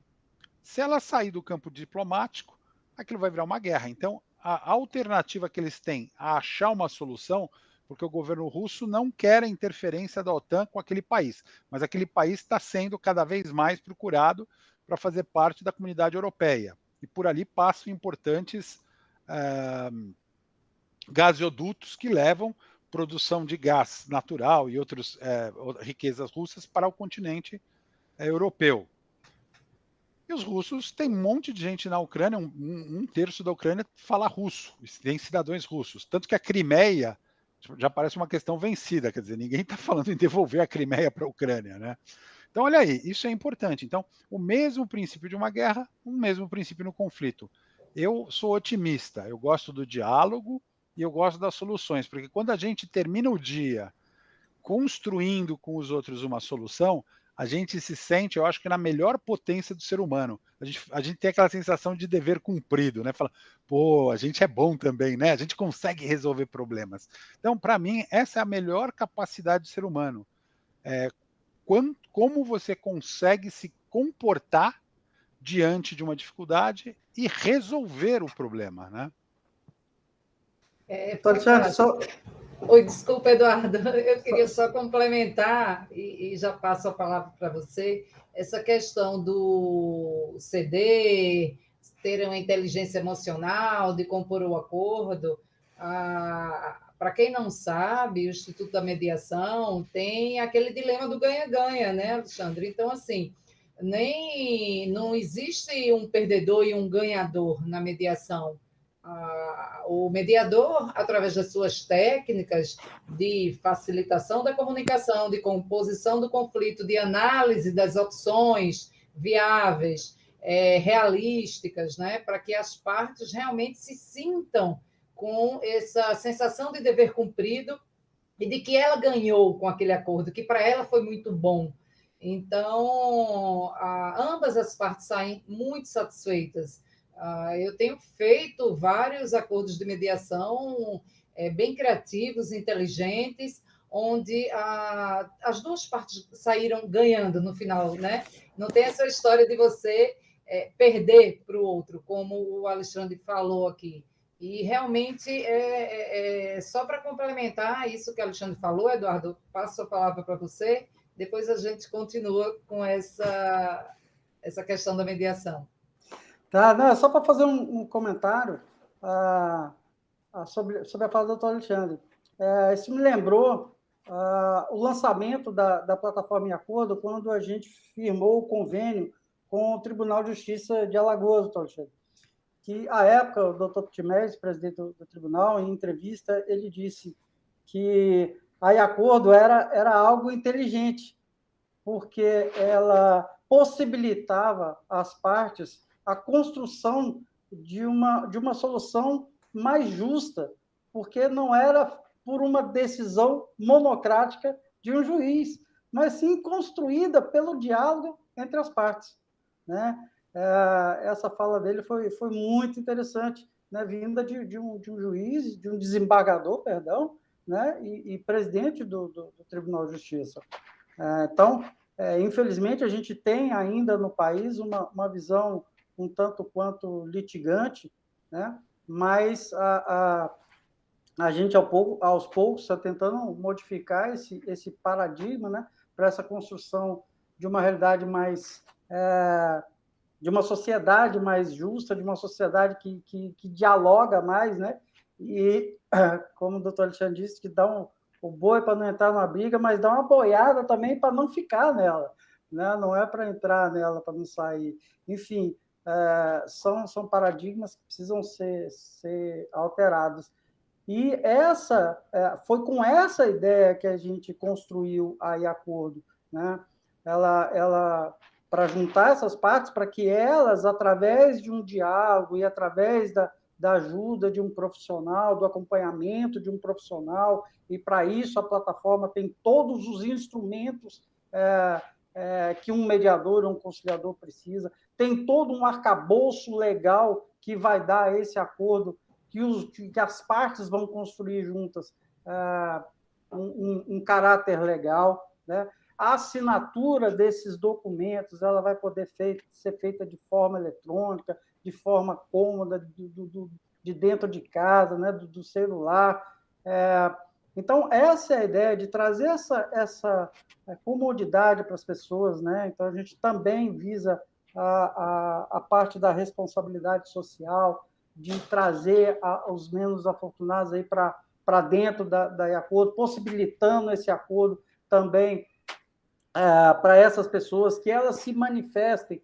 Se ela sair do campo diplomático, aquilo vai virar uma guerra. Então, a alternativa que eles têm a achar uma solução, porque o governo russo não quer a interferência da OTAN com aquele país, mas aquele país está sendo cada vez mais procurado para fazer parte da comunidade europeia. E por ali passam importantes gasodutos que levam produção de gás natural e outras riquezas russas para o continente europeu. E os russos, tem um monte de gente na Ucrânia, um terço da Ucrânia fala russo, tem cidadãos russos. Tanto que a Crimeia já parece uma questão vencida, quer dizer, ninguém está falando em devolver a Crimeia para a Ucrânia, né? Então, olha aí, isso é importante. Então, o mesmo princípio de uma guerra, o mesmo princípio no conflito. Eu sou otimista, eu gosto do diálogo e eu gosto das soluções, porque quando a gente termina o dia construindo com os outros uma solução, a gente se sente, eu acho que na melhor potência do ser humano. A gente tem aquela sensação de dever cumprido, né? Fala, pô, a gente é bom também, né? A gente consegue resolver problemas. Então, para mim, essa é a melhor capacidade do ser humano. Como você consegue se comportar diante de uma dificuldade e resolver o problema, né? Oi, desculpa, Eduardo. Eu queria só complementar, e já passo a palavra para você, essa questão do ceder, ter uma inteligência emocional, de compor o acordo. Para quem não sabe, o Instituto da Mediação tem aquele dilema do ganha-ganha, né, Alexandre? Então, assim, não existe um perdedor e um ganhador na mediação. O mediador, através das suas técnicas de facilitação da comunicação, de composição do conflito, de análise das opções viáveis, realísticas, né, para que as partes realmente se sintam com essa sensação de dever cumprido e de que ela ganhou com aquele acordo, que para ela foi muito bom. Então, ambas as partes saem muito satisfeitas. Eu tenho feito vários acordos de mediação bem criativos, inteligentes, onde as duas partes saíram ganhando no final, né? Não tem essa história de você perder para o outro, como o Alexandre falou aqui. E realmente, só para complementar isso que o Alexandre falou, Eduardo, passo a palavra para você, depois a gente continua com essa questão da mediação. Tá, não, só para fazer um comentário sobre a fala do doutor Alexandre. Isso me lembrou o lançamento da plataforma Em Acordo, quando a gente firmou o convênio com o Tribunal de Justiça de Alagoas, doutor Alexandre. Que, à época, o doutor Putimés, presidente do tribunal, em entrevista, ele disse que a Em Acordo era algo inteligente, porque ela possibilitava às partes a construção de uma solução mais justa, porque não era por uma decisão monocrática de um juiz, mas sim construída pelo diálogo entre as partes, né? Essa fala dele foi muito interessante, né? Vinda de um juiz, de um desembargador, perdão, né? E presidente do Tribunal de Justiça. Então, infelizmente, a gente tem ainda no país uma visão um tanto quanto litigante, né? Mas a gente, aos poucos, está tentando modificar esse paradigma, né? Para essa construção de uma realidade mais... de uma sociedade mais justa, de uma sociedade que dialoga mais, né? E, como o doutor Alexandre disse, que dá o boi para não entrar numa briga, mas dá uma boiada também para não ficar nela, né? Não é para entrar nela, para não sair. Enfim, são paradigmas que precisam ser alterados. E foi com essa ideia que a gente construiu a Em Acordo, né? Ela para juntar essas partes, para que elas, através de um diálogo e através da ajuda de um profissional, do acompanhamento de um profissional, e para isso a plataforma tem todos os instrumentos que um mediador ou um conciliador precisa, tem todo um arcabouço legal que vai dar esse acordo, que as partes vão construir juntas um caráter legal, né? A assinatura desses documentos ela vai poder ser feita de forma eletrônica, de forma cômoda, de dentro de casa, né? do celular. Então, essa é a ideia de trazer essa comodidade para as pessoas, né? Então, a gente também visa a parte da responsabilidade social, de trazer os menos afortunados aí para dentro da Em Acordo, possibilitando esse acordo também para essas pessoas, que elas se manifestem.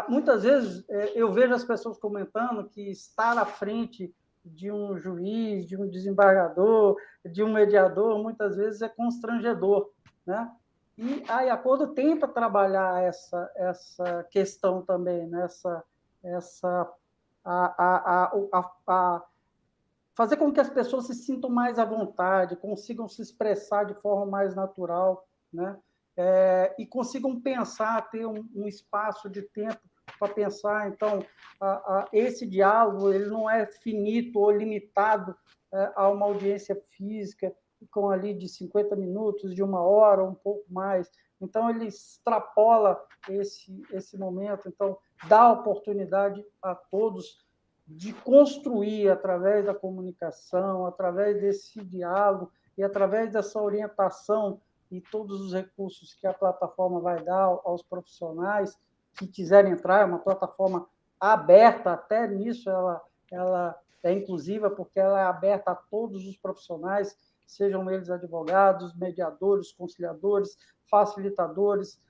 Muitas vezes eu vejo as pessoas comentando que estar à frente de um juiz, de um desembargador, de um mediador, muitas vezes é constrangedor, né? E a Em Acordo tenta trabalhar essa questão também, né? Fazer com que as pessoas se sintam mais à vontade, consigam se expressar de forma mais natural, né? E consigam pensar, ter um espaço de tempo para pensar. Então, esse diálogo ele não é finito ou limitado a uma audiência física, com ali de 50 minutos, de 1 hora, um pouco mais. Então, ele extrapola esse momento. Então, dá oportunidade a todos de construir, através da comunicação, através desse diálogo e através dessa orientação e todos os recursos que a plataforma vai dar aos profissionais que quiserem entrar. É uma plataforma aberta, até nisso ela é inclusiva, porque ela é aberta a todos os profissionais, sejam eles advogados, mediadores, conciliadores, facilitadores,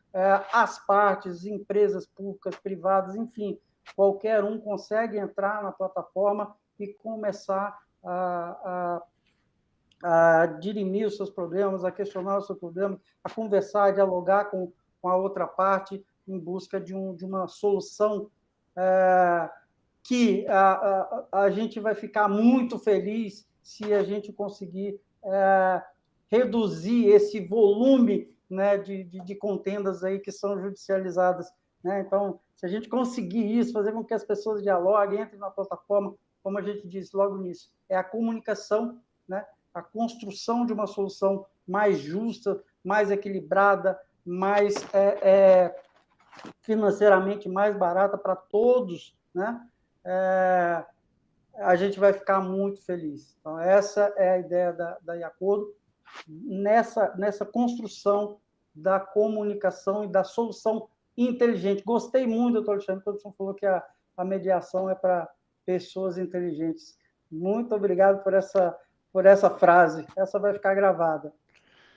as partes, empresas públicas, privadas, enfim, qualquer um consegue entrar na plataforma e começar a dirimir os seus problemas, a questionar os seus problemas, a conversar, a dialogar com a outra parte em busca de uma solução que a gente vai ficar muito feliz se a gente conseguir reduzir esse volume, né, de contendas aí que são judicializadas, né? Então, se a gente conseguir isso, fazer com que as pessoas dialoguem, entrem na plataforma, como a gente disse logo nisso, é a comunicação, né? a construção de uma solução mais justa, mais equilibrada, mais financeiramente mais barata para todos, né? A gente vai ficar muito feliz. Então, essa é a ideia da Yacordo, nessa construção da comunicação e da solução inteligente. Gostei muito, doutor Alexandre, quando você falou que a mediação é para pessoas inteligentes. Muito obrigado por essa frase. Essa vai ficar gravada.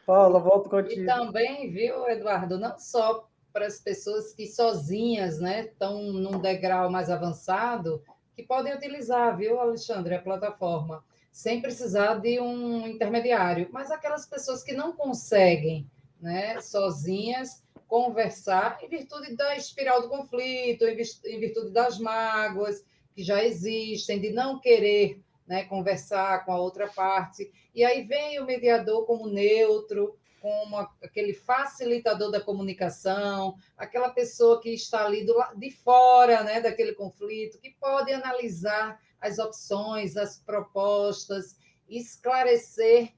Paula, volto contigo. E também, viu, Eduardo, não só para as pessoas que sozinhas, né, estão num degrau mais avançado, que podem utilizar, viu, Alexandre, a plataforma, sem precisar de um intermediário, mas aquelas pessoas que não conseguem, né, sozinhas, conversar em virtude da espiral do conflito, em virtude das mágoas que já existem, de não querer, né, conversar com a outra parte. E aí vem o mediador como neutro, como aquele facilitador da comunicação, aquela pessoa que está ali de fora, né, daquele conflito, que pode analisar as opções, as propostas, esclarecer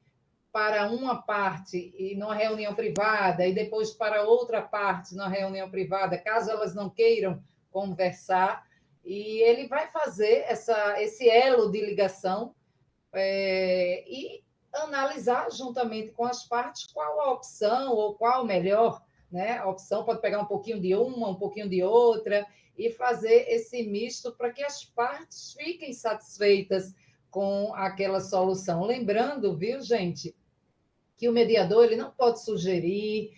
para uma parte e numa reunião privada, e depois para outra parte numa reunião privada, caso elas não queiram conversar, e ele vai fazer esse elo de ligação e analisar juntamente com as partes qual a opção ou qual o melhor, né? A opção pode pegar um pouquinho de uma, um pouquinho de outra, e fazer esse misto para que as partes fiquem satisfeitas com aquela solução. Lembrando, viu, gente, que o mediador ele não pode sugerir,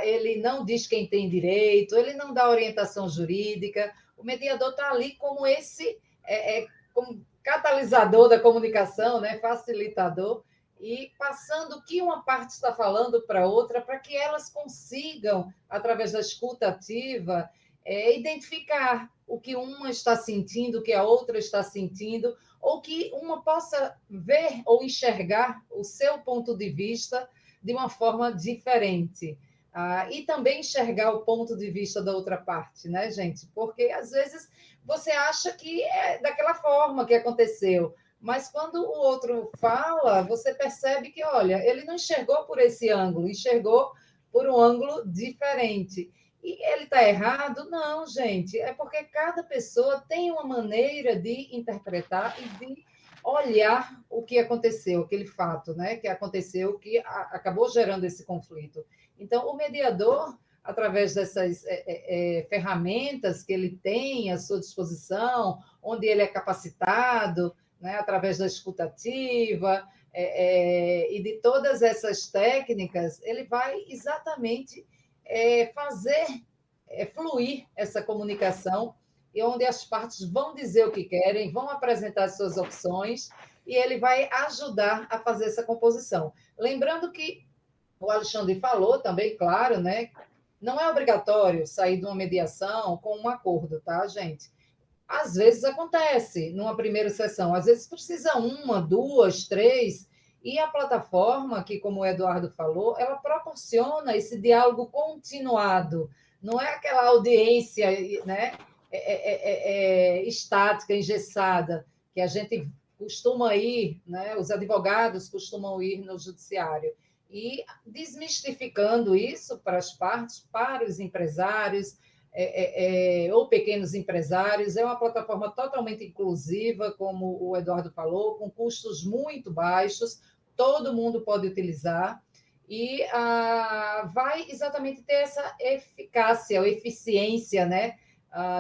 ele não diz quem tem direito, ele não dá orientação jurídica. O mediador está ali como como catalisador da comunicação, né? Facilitador, e passando o que uma parte está falando para outra, para que elas consigam, através da escuta ativa, identificar o que uma está sentindo, o que a outra está sentindo, ou que uma possa ver ou enxergar o seu ponto de vista de uma forma diferente. E também enxergar o ponto de vista da outra parte, né, gente? Porque, às vezes, você acha que é daquela forma que aconteceu, mas quando o outro fala, você percebe que, olha, ele não enxergou por esse ângulo, enxergou por um ângulo diferente. E ele está errado? Não, gente, é porque cada pessoa tem uma maneira de interpretar e de olhar o que aconteceu, aquele fato, né, que aconteceu, que acabou gerando esse conflito. Então, o mediador, através dessas ferramentas que ele tem à sua disposição, onde ele é capacitado, né, através da escutativa e de todas essas técnicas, ele vai exatamente fazer fluir essa comunicação, e onde as partes vão dizer o que querem, vão apresentar suas opções, e ele vai ajudar a fazer essa composição. Lembrando que o Alexandre falou também, claro, né? Não é obrigatório sair de uma mediação com um acordo, tá, gente? Às vezes acontece numa primeira sessão, às vezes precisa uma, duas, três, e a plataforma, que, como o Eduardo falou, ela proporciona esse diálogo continuado, não é aquela audiência, né, estática, engessada, que a gente costuma ir, né, os advogados costumam ir no judiciário. E desmistificando isso para as partes, para os empresários, ou pequenos empresários, é uma plataforma totalmente inclusiva, como o Eduardo falou, com custos muito baixos, todo mundo pode utilizar, e vai exatamente ter essa eficácia ou eficiência, né?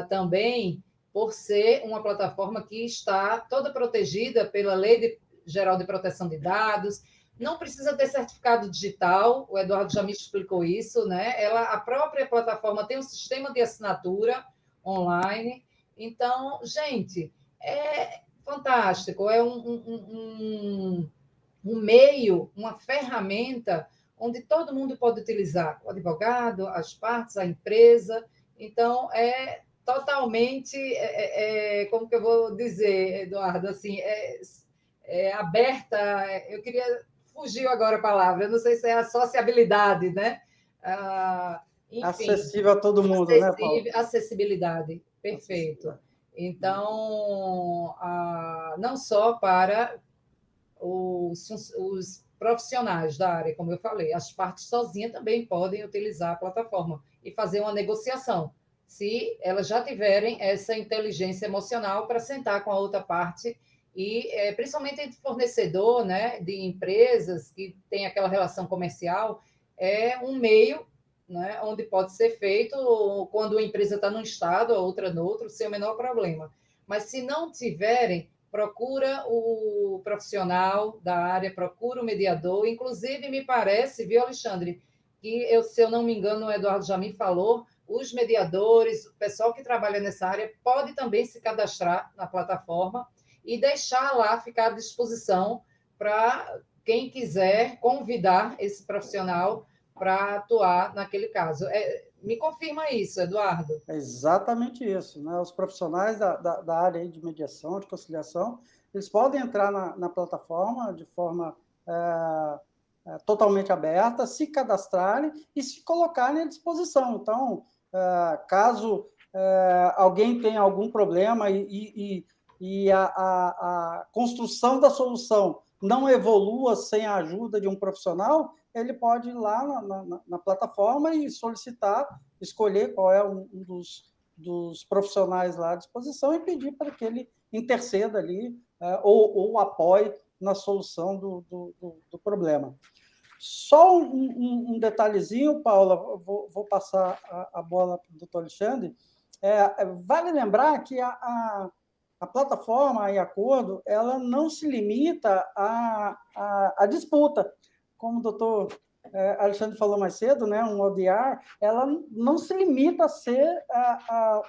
Também por ser uma plataforma que está toda protegida pela Lei Geral de Proteção de Dados. Não precisa ter certificado digital, o Eduardo já me explicou isso, né? A própria plataforma tem um sistema de assinatura online. Então, gente, é fantástico, é um meio, uma ferramenta onde todo mundo pode utilizar, o advogado, as partes, a empresa. Então, é totalmente, como que eu vou dizer, Eduardo, assim, aberta, eu queria... Fugiu agora a palavra, eu não sei se é a sociabilidade, né? Enfim, acessível a todo mundo, né, Paulo? Acessibilidade, perfeito. Então, não só para os profissionais da área, como eu falei, as partes sozinhas também podem utilizar a plataforma e fazer uma negociação, se elas já tiverem essa inteligência emocional para sentar com a outra parte e, principalmente entre fornecedor, né, de empresas que tem aquela relação comercial, é um meio, né, onde pode ser feito quando uma empresa está num estado, a outra no outro, sem o menor problema. Mas se não tiverem, procura o profissional da área, procura o mediador. Inclusive, me parece, viu, Alexandre, que, se eu não me engano, o Eduardo já me falou, os mediadores, o pessoal que trabalha nessa área, pode também se cadastrar na plataforma e deixar lá, ficar à disposição para quem quiser convidar esse profissional para atuar naquele caso. Me confirma isso, Eduardo. É exatamente isso, né? Os profissionais da área aí de mediação, de conciliação, eles podem entrar na plataforma de forma totalmente aberta, se cadastrarem e se colocarem à disposição. Então, caso alguém tenha algum problema e a construção da solução não evolua sem a ajuda de um profissional, ele pode ir lá na plataforma e solicitar, escolher qual é um dos profissionais lá à disposição e pedir para que ele interceda ali ou apoie na solução do problema. Só um detalhezinho, Paula, vou passar a bola para o doutor Alexandre. Vale lembrar que a plataforma e acordo, ela não se limita à disputa. Como o doutor Alexandre falou mais cedo, né, um ODR, ela não se limita a ser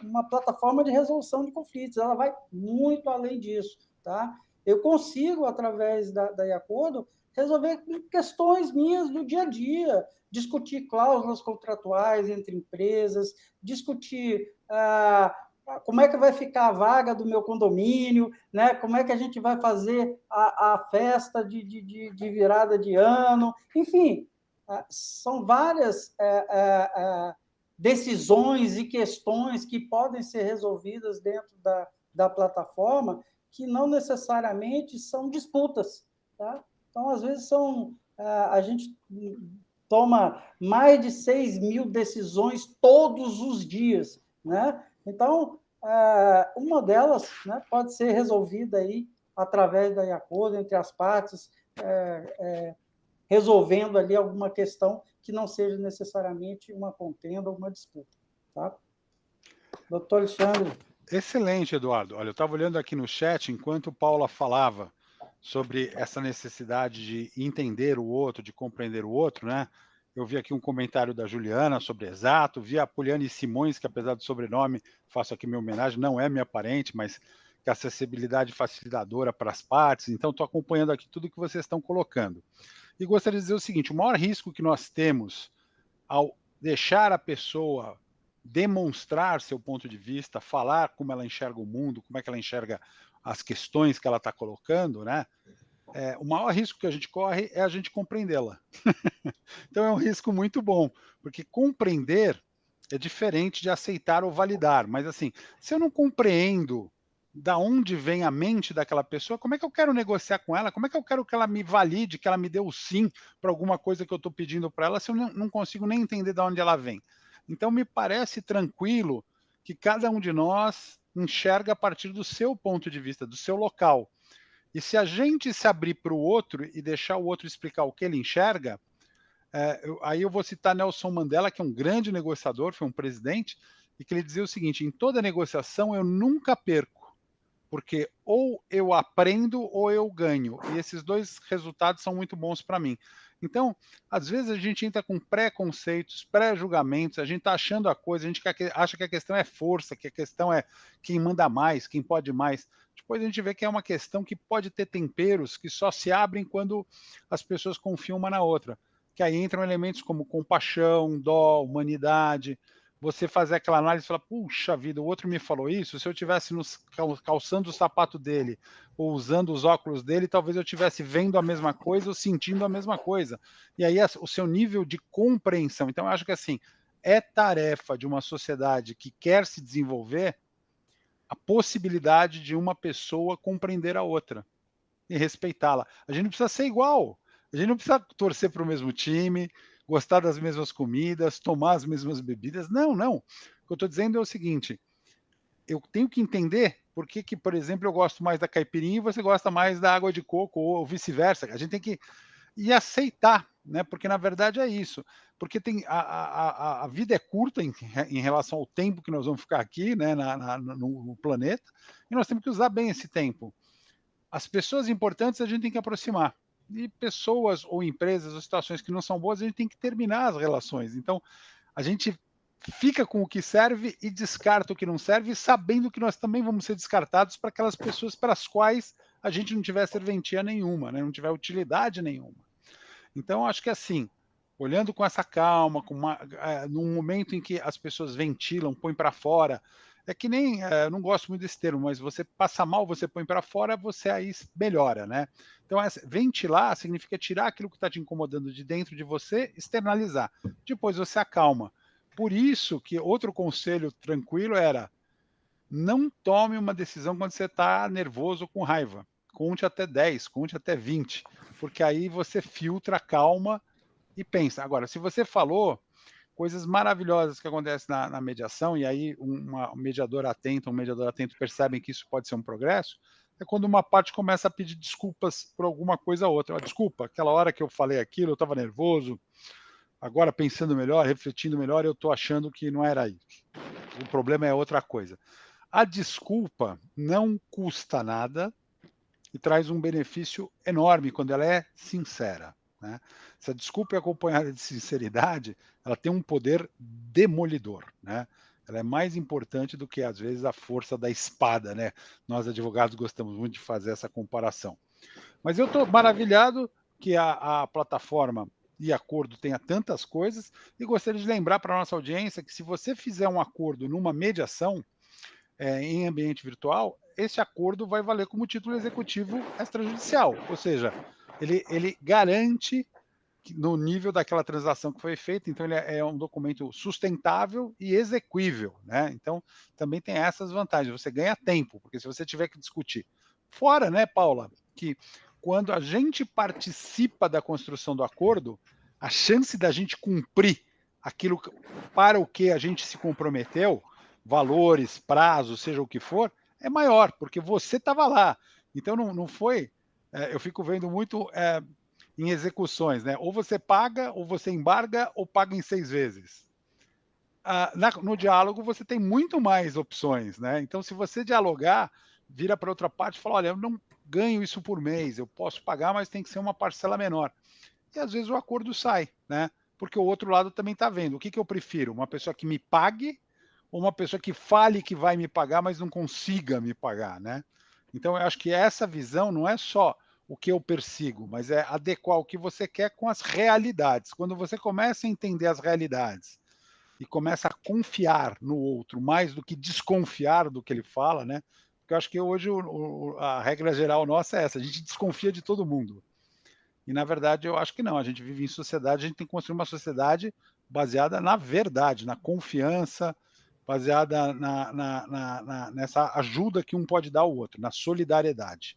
uma plataforma de resolução de conflitos, ela vai muito além disso. Tá? Eu consigo, através da acordo, resolver questões minhas do dia a dia, discutir cláusulas contratuais entre empresas, discutir como é que vai ficar a vaga do meu condomínio, né? Como é que a gente vai fazer a festa de virada de ano, enfim, são várias decisões e questões que podem ser resolvidas dentro da plataforma que não necessariamente são disputas, tá? Então, às vezes, a gente toma mais de 6.000 decisões todos os dias, né? Então, uma delas, né, pode ser resolvida aí através da acordo entre as partes, resolvendo ali alguma questão que não seja necessariamente uma contenda ou uma disputa. Tá? Doutor Alexandre. Excelente, Eduardo. Olha, eu estava olhando aqui no chat enquanto Paula falava sobre essa necessidade de entender o outro, de compreender o outro, né? Eu vi aqui um comentário da Juliana sobre exato, vi a Poliane Simões, que apesar do sobrenome, faço aqui minha homenagem, não é minha parente, mas que acessibilidade facilitadora para as partes. Então, estou acompanhando aqui tudo que vocês estão colocando. E gostaria de dizer o seguinte, o maior risco que nós temos ao deixar a pessoa demonstrar seu ponto de vista, falar como ela enxerga o mundo, como é que ela enxerga as questões que ela está colocando, né? O maior risco que a gente corre é a gente compreendê-la. Então é um risco muito bom, porque compreender é diferente de aceitar ou validar. Mas assim, se eu não compreendo da onde vem a mente daquela pessoa, como é que eu quero negociar com ela? Como é que eu quero que ela me valide, que ela me dê o sim para alguma coisa que eu estou pedindo para ela, se eu não consigo nem entender de onde ela vem? Então, me parece tranquilo que cada um de nós enxerga a partir do seu ponto de vista, do seu local. E se a gente se abrir para o outro e deixar o outro explicar o que ele enxerga, aí eu vou citar Nelson Mandela, que é um grande negociador, foi um presidente, e que ele dizia o seguinte, em toda negociação eu nunca perco, porque ou eu aprendo ou eu ganho. E esses dois resultados são muito bons para mim. Então, às vezes a gente entra com preconceitos, pré-julgamentos, a gente está achando a coisa, a gente acha que a questão é força, que a questão é quem manda mais, quem pode mais. Depois a gente vê que é uma questão que pode ter temperos que só se abrem quando as pessoas confiam uma na outra. Que aí entram elementos como compaixão, dó, humanidade, você fazer aquela análise e falar, puxa vida, o outro me falou isso, se eu estivesse calçando o sapato dele ou usando os óculos dele, talvez eu estivesse vendo a mesma coisa ou sentindo a mesma coisa. E aí o seu nível de compreensão. Então, eu acho que assim, é tarefa de uma sociedade que quer se desenvolver a possibilidade de uma pessoa compreender a outra. e respeitá-la. A gente não precisa ser igual, a gente não precisa torcer para o mesmo time, gostar das mesmas comidas, tomar as mesmas bebidas. Não, não. O que eu estou dizendo é o seguinte: eu tenho que entender por que, por exemplo, eu gosto mais da caipirinha e você gosta mais da água de coco, ou vice-versa. A gente tem que e aceitar, né? Porque na verdade é isso. Porque tem a vida é curta em relação ao tempo que nós vamos ficar aqui, né, no planeta, e nós temos que usar bem esse tempo. As pessoas importantes a gente tem que aproximar. E pessoas ou empresas ou situações que não são boas, a gente tem que terminar as relações. Então, a gente fica com o que serve e descarta o que não serve, sabendo que nós também vamos ser descartados para aquelas pessoas para as quais a gente não tiver serventia nenhuma, né? Não tiver utilidade nenhuma. Então, acho que assim, olhando com essa calma, num momento em que as pessoas ventilam, põem para fora, é que nem, não gosto muito desse termo, mas você passa mal, você põe para fora, você aí melhora, né? Então, ventilar significa tirar aquilo que está te incomodando de dentro de você, externalizar. Depois você acalma. Por isso que outro conselho tranquilo era: não tome uma decisão quando você está nervoso ou com raiva. Conte até 10, conte até 20, porque aí você filtra, calma e pensa. Agora, se você falou coisas maravilhosas que acontecem na mediação, e aí um mediador atento percebem que isso pode ser um progresso, é quando uma parte começa a pedir desculpas por alguma coisa ou outra. Desculpa, aquela hora que eu falei aquilo, eu estava nervoso, agora pensando melhor, refletindo melhor, eu estou achando que não era isso. O problema é outra coisa. A desculpa não custa nada e traz um benefício enorme quando ela é sincera, né? Se a desculpa é acompanhada de sinceridade, ela tem um poder demolidor, né? Ela é mais importante do que, às vezes, a força da espada, né? Nós, advogados, gostamos muito de fazer essa comparação. Mas eu estou maravilhado que a plataforma e acordo tenha tantas coisas, e gostaria de lembrar para a nossa audiência que, se você fizer um acordo numa mediação, em ambiente virtual, esse acordo vai valer como título executivo extrajudicial, ou seja, ele garante no nível daquela transação que foi feita, então ele é um documento sustentável e exequível, né? Então também tem essas vantagens, você ganha tempo, porque se você tiver que discutir. Fora, né, Paula, que quando a gente participa da construção do acordo, a chance da gente cumprir aquilo para o que a gente se comprometeu, valores, prazos, seja o que for, é maior, porque você estava lá. Então não foi. Eu fico vendo muito em execuções, né? Ou você paga, ou você embarga, ou paga em 6 vezes. No diálogo você tem muito mais opções, né? Então, se você dialogar, vira para outra parte e fala: olha, eu não ganho isso por mês, eu posso pagar, mas tem que ser uma parcela menor. E às vezes o acordo sai, né? Porque o outro lado também está vendo. O que eu prefiro? Uma pessoa que me pague ou uma pessoa que fale que vai me pagar, mas não consiga me pagar, né? Então, eu acho que essa visão não é só o que eu persigo, mas é adequar o que você quer com as realidades. Quando você começa a entender as realidades e começa a confiar no outro mais do que desconfiar do que ele fala, né? Porque eu acho que hoje a regra geral nossa é essa: a gente desconfia de todo mundo. E, na verdade, eu acho que não. A gente vive em sociedade, a gente tem que construir uma sociedade baseada na verdade, na confiança, baseada nessa ajuda que um pode dar ao outro, na solidariedade.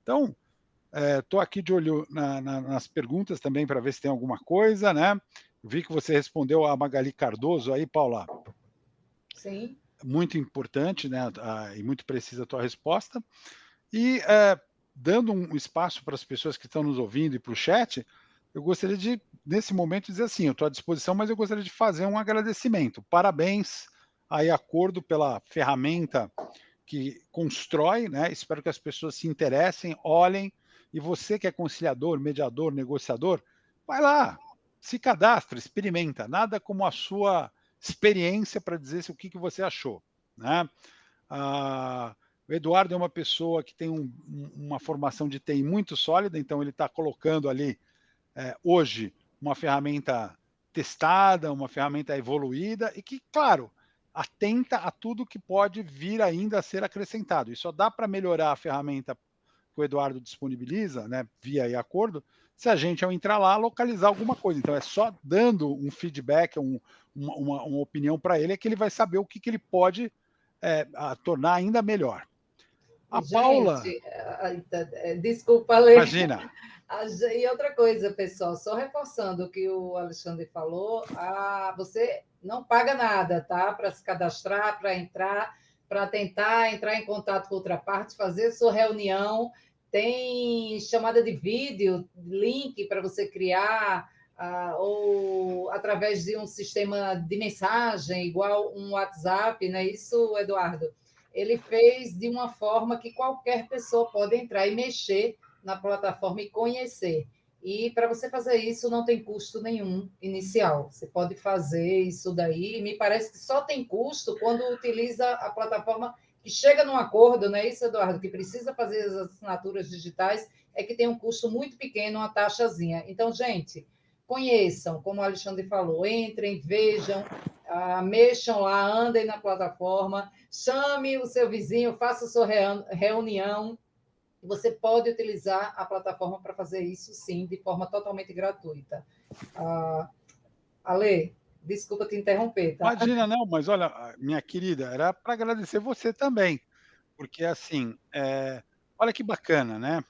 Então, estou aqui de olho nas perguntas também para ver se tem alguma coisa, né? Vi que você respondeu a Magali Cardoso aí, Paula. Sim. Muito importante, né? E muito precisa a tua resposta. E dando um espaço para as pessoas que estão nos ouvindo e para o chat, eu gostaria de, nesse momento, dizer assim: eu estou à disposição, mas eu gostaria de fazer um agradecimento. Parabéns aí, Acordo, pela ferramenta que constrói, né? Espero que as pessoas se interessem, olhem. E você que é conciliador, mediador, negociador, vai lá, se cadastra, experimenta. Nada como a sua experiência para dizer o que você achou, né? O Eduardo é uma pessoa que tem uma formação de TI muito sólida, então ele está colocando ali, hoje, uma ferramenta testada, uma ferramenta evoluída e que, claro, atenta a tudo que pode vir ainda a ser acrescentado. E só dá para melhorar a ferramenta que o Eduardo disponibiliza, né, via acordo, se a gente, ao entrar lá, localizar alguma coisa. Então, é só dando um feedback, uma opinião para ele, é que ele vai saber o que ele pode tornar ainda melhor. A Gente, Paula... Desculpa, Lê. Imagina. E outra coisa, pessoal, só reforçando o que o Alexandre falou, você não paga nada, tá? Para se cadastrar, para entrar, para tentar entrar em contato com outra parte, fazer sua reunião. Tem chamada de vídeo, link para você criar, ou através de um sistema de mensagem, igual um WhatsApp, não é isso, Eduardo? Ele fez de uma forma que qualquer pessoa pode entrar e mexer na plataforma e conhecer. E para você fazer isso não tem custo nenhum inicial. Você pode fazer isso daí. Me parece que só tem custo quando utiliza a plataforma que chega num acordo, não é isso, Eduardo? Que precisa fazer as assinaturas digitais, é que tem um custo muito pequeno, uma taxazinha. Então, gente, conheçam, como o Alexandre falou, entrem, vejam, mexam lá, andem na plataforma, chame o seu vizinho, faça a sua reunião. Você pode utilizar a plataforma para fazer isso, sim, de forma totalmente gratuita. Ale, desculpa te interromper, tá? Imagina, não, mas olha, minha querida, era para agradecer você também, porque assim, olha que bacana, né?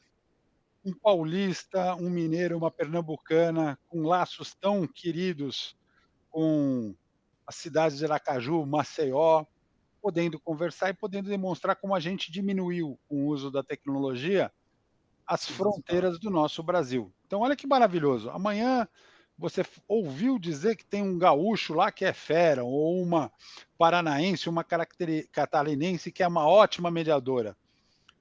Um paulista, um mineiro, uma pernambucana, com laços tão queridos com as cidades de Aracaju, Maceió, podendo conversar e podendo demonstrar como a gente diminuiu, com o uso da tecnologia, as fronteiras do nosso Brasil. Então, olha que maravilhoso. Amanhã você ouviu dizer que tem um gaúcho lá que é fera, ou uma paranaense, uma catarinense que é uma ótima mediadora.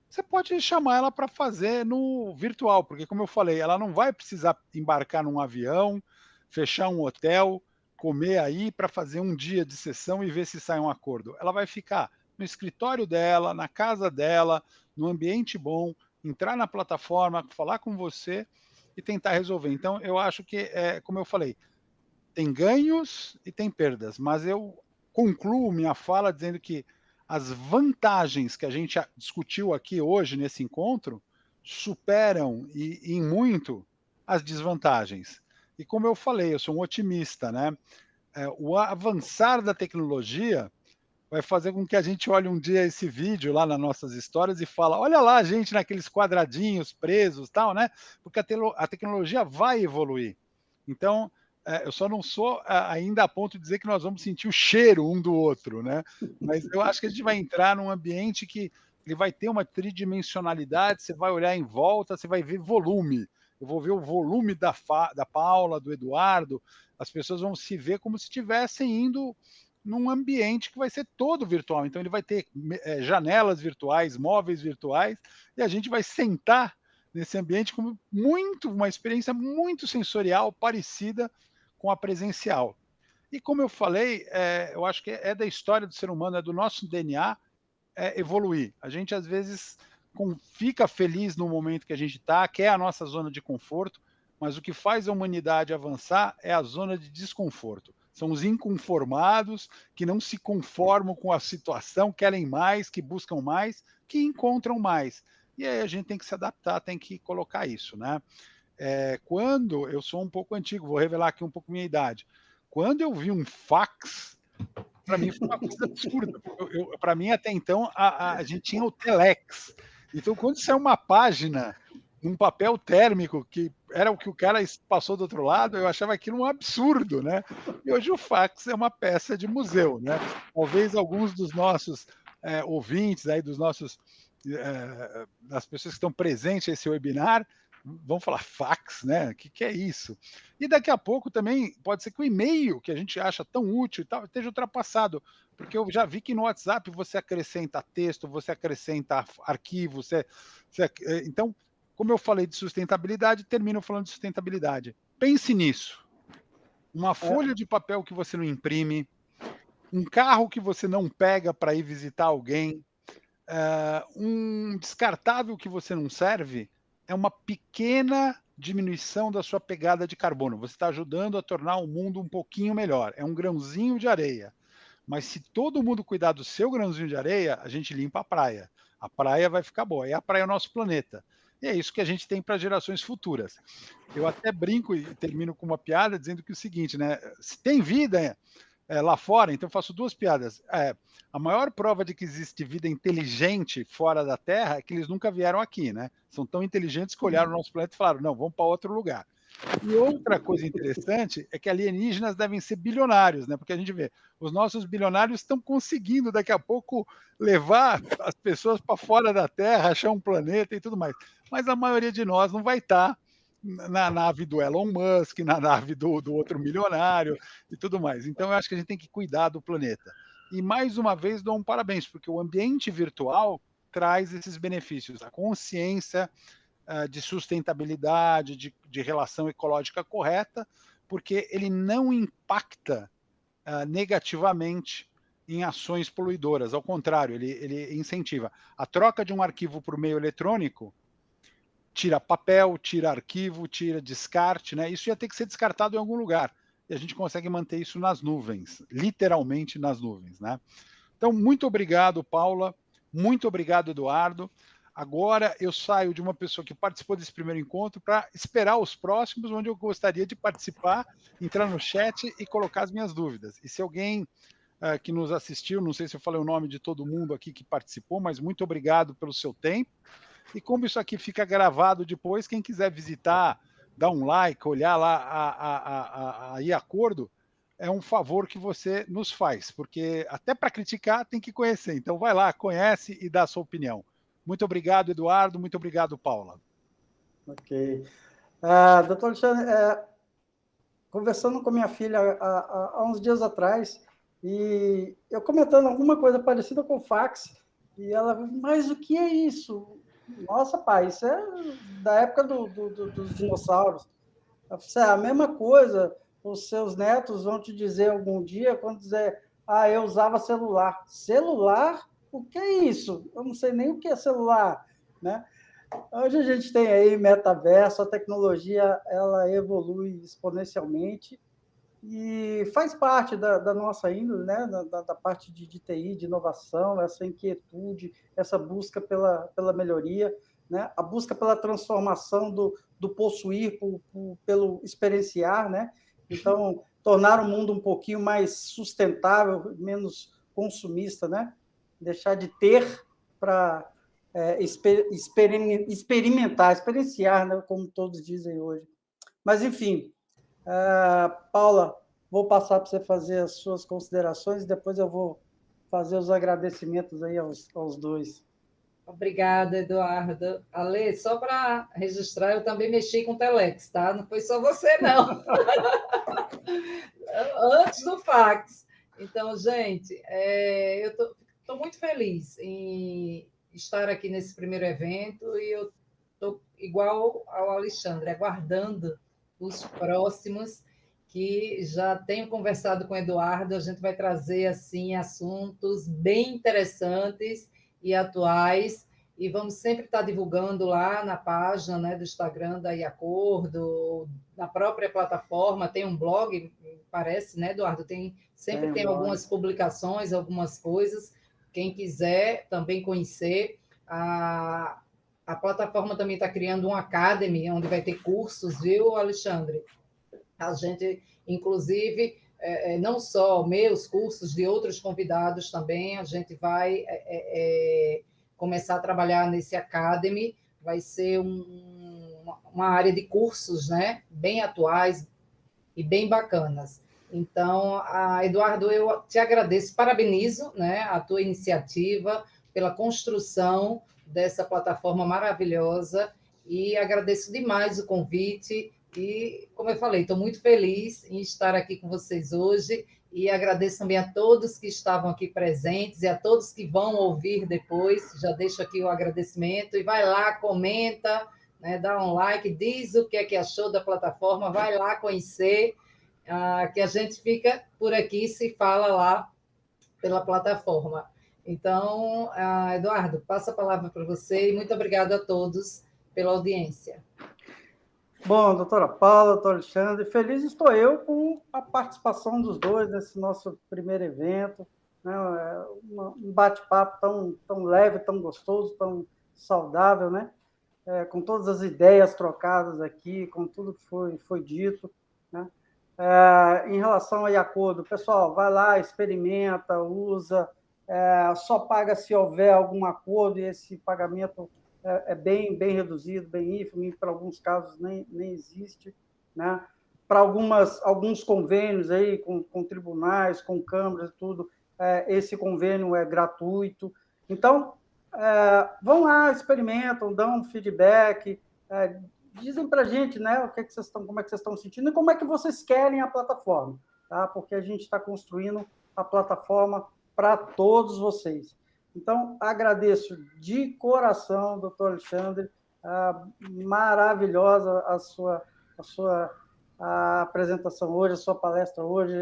Você pode chamar ela para fazer no virtual, porque, como eu falei, ela não vai precisar embarcar num avião, fechar um hotel, comer aí para fazer um dia de sessão e ver se sai um acordo. Ela vai ficar no escritório dela, na casa dela, no ambiente bom, entrar na plataforma, falar com você e tentar resolver. Então, eu acho que, como eu falei, tem ganhos e tem perdas, mas eu concluo minha fala dizendo que as vantagens que a gente discutiu aqui hoje nesse encontro superam e em muito as desvantagens. E como eu falei, eu sou um otimista, né? O avançar da tecnologia vai fazer com que a gente olhe um dia esse vídeo lá nas nossas histórias e fala, olha lá a gente naqueles quadradinhos presos, tal, né? Porque a tecnologia vai evoluir. Então, eu só não sou ainda a ponto de dizer que nós vamos sentir o cheiro um do outro, né? Mas eu acho que a gente vai entrar num ambiente que ele vai ter uma tridimensionalidade, você vai olhar em volta, você vai ver volume. Eu vou ver o volume da Paula, do Eduardo, as pessoas vão se ver como se estivessem indo num ambiente que vai ser todo virtual. Então, ele vai ter janelas virtuais, móveis virtuais, e a gente vai sentar nesse ambiente como uma experiência muito sensorial, parecida com a presencial. E como eu falei, eu acho que é da história do ser humano, é do nosso DNA evoluir. A gente, às vezes, fica feliz no momento que a gente está, quer a nossa zona de conforto, mas o que faz a humanidade avançar é a zona de desconforto. São os inconformados, que não se conformam com a situação, querem mais, que buscam mais, que encontram mais. E aí a gente tem que se adaptar, tem que colocar isso, né? Quando eu sou um pouco antigo, vou revelar aqui um pouco minha idade. Quando eu vi um fax, para mim foi uma coisa absurda. Para mim, até então, a gente tinha o telex. Então, quando saiu uma página num papel térmico, que era o que o cara passou do outro lado, eu achava aquilo um absurdo, né? E hoje o fax é uma peça de museu, né? Talvez alguns dos nossos ouvintes, aí, das pessoas que estão presentes nesse webinar, vão falar fax, né? O que é isso? E daqui a pouco também pode ser que o e-mail, que a gente acha tão útil e tal, esteja ultrapassado, porque eu já vi que no WhatsApp você acrescenta texto, você acrescenta arquivo, então, como eu falei de sustentabilidade, termino falando de sustentabilidade. Pense nisso. Uma folha de papel que você não imprime, um carro que você não pega para ir visitar alguém, um descartável que você não serve, é uma pequena diminuição da sua pegada de carbono. Você está ajudando a tornar o mundo um pouquinho melhor. É um grãozinho de areia. Mas se todo mundo cuidar do seu grãozinho de areia, a gente limpa a praia. A praia vai ficar boa. E a praia é o nosso planeta. E é isso que a gente tem para gerações futuras. Eu até brinco e termino com uma piada dizendo que é o seguinte, né? Se tem vida, lá fora, então eu faço duas piadas. A maior prova de que existe vida inteligente fora da Terra é que eles nunca vieram aqui, né? São tão inteligentes que olharam o nosso planeta e falaram, não, vamos para outro lugar. E outra coisa interessante é que alienígenas devem ser bilionários, né? Porque a gente vê, os nossos bilionários estão conseguindo daqui a pouco levar as pessoas para fora da Terra, achar um planeta e tudo mais. Mas a maioria de nós não vai estar na nave do Elon Musk, na nave do outro milionário e tudo mais. Então, eu acho que a gente tem que cuidar do planeta. E, mais uma vez, dou um parabéns, porque o ambiente virtual traz esses benefícios, a consciência de sustentabilidade, de relação ecológica correta, porque ele não impacta negativamente em ações poluidoras. Ao contrário, ele incentiva. A troca de um arquivo por meio eletrônico tira papel, tira arquivo, tira descarte, né? Isso ia ter que ser descartado em algum lugar. E a gente consegue manter isso nas nuvens, literalmente nas nuvens, né? Então, muito obrigado, Paula. Muito obrigado, Eduardo. Agora eu saio de uma pessoa que participou desse primeiro encontro para esperar os próximos, onde eu gostaria de participar, entrar no chat e colocar as minhas dúvidas. E se alguém que nos assistiu, não sei se eu falei o nome de todo mundo aqui que participou, mas muito obrigado pelo seu tempo. E como isso aqui fica gravado depois, quem quiser visitar, dar um like, olhar lá a acordo, é um favor que você nos faz, porque até para criticar tem que conhecer. Então vai lá, conhece e dá a sua opinião. Muito obrigado, Eduardo. Muito obrigado, Paula. Ok. Doutor Alexandre, conversando com minha filha há uns dias atrás, e eu comentando alguma coisa parecida com fax, e ela, mas o que é isso? Nossa, pai, isso é da época dos dinossauros. Eu falei, a mesma coisa, os seus netos vão te dizer algum dia, quando dizer, eu usava celular. Celular? O que é isso? Eu não sei nem o que é celular, né? Hoje a gente tem aí metaverso, a tecnologia ela evolui exponencialmente e faz parte da nossa índole, né? da parte de TI, de inovação, essa inquietude, essa busca pela melhoria, né? A busca pela transformação do possuir pelo experienciar, né? Então, tornar o mundo um pouquinho mais sustentável, menos consumista, né? Deixar de ter para experimentar, experienciar, né? Como todos dizem hoje. Mas, enfim, Paula, vou passar para você fazer as suas considerações e depois eu vou fazer os agradecimentos aí aos dois. Obrigada, Eduardo. Ale, só para registrar, eu também mexi com o Telex, tá? Não foi só você, não. Antes do fax. Então, gente, eu estou muito feliz em estar aqui nesse primeiro evento e eu estou igual ao Alexandre, aguardando os próximos, que já tenho conversado com o Eduardo, a gente vai trazer assim assuntos bem interessantes e atuais, e vamos sempre estar divulgando lá na página, né, do Instagram da Iacordo, na própria plataforma, tem um blog, parece, né, Eduardo? Sempre tem algumas publicações, algumas coisas. Quem quiser também conhecer, a plataforma também está criando um Academy, onde vai ter cursos, viu, Alexandre? A gente, inclusive, não só meus cursos, de outros convidados também, a gente vai começar a trabalhar nesse Academy, vai ser uma área de cursos, né, bem atuais e bem bacanas. Então, Eduardo, eu te agradeço, parabenizo, né, a tua iniciativa pela construção dessa plataforma maravilhosa e agradeço demais o convite e, como eu falei, estou muito feliz em estar aqui com vocês hoje e agradeço também a todos que estavam aqui presentes e a todos que vão ouvir depois. Já deixo aqui o agradecimento e vai lá, comenta, né, dá um like, diz o que é que achou da plataforma, vai lá conhecer, que a gente fica por aqui, se fala lá pela plataforma. Então, Eduardo, passo a palavra para você e muito obrigado a todos pela audiência. Bom, doutora Paula, doutor Alexandre, feliz estou eu com a participação dos dois nesse nosso primeiro evento, né? Um bate-papo tão leve, tão gostoso, tão saudável, né? Com todas as ideias trocadas aqui, com tudo que foi dito, né? Em relação a acordo, pessoal, vai lá, experimenta, usa, só paga se houver algum acordo, e esse pagamento é bem reduzido, bem ínfimo, e para alguns casos nem existe, né? Para alguns convênios aí com tribunais, com câmaras e tudo, esse convênio é gratuito. Então, vão lá, experimentam, dão um feedback, dizem para a gente, né, como é que vocês estão sentindo e como é que vocês querem a plataforma, tá? Porque a gente está construindo a plataforma para todos vocês. Então, agradeço de coração, doutor Alexandre, maravilhosa a sua apresentação hoje, a sua palestra hoje,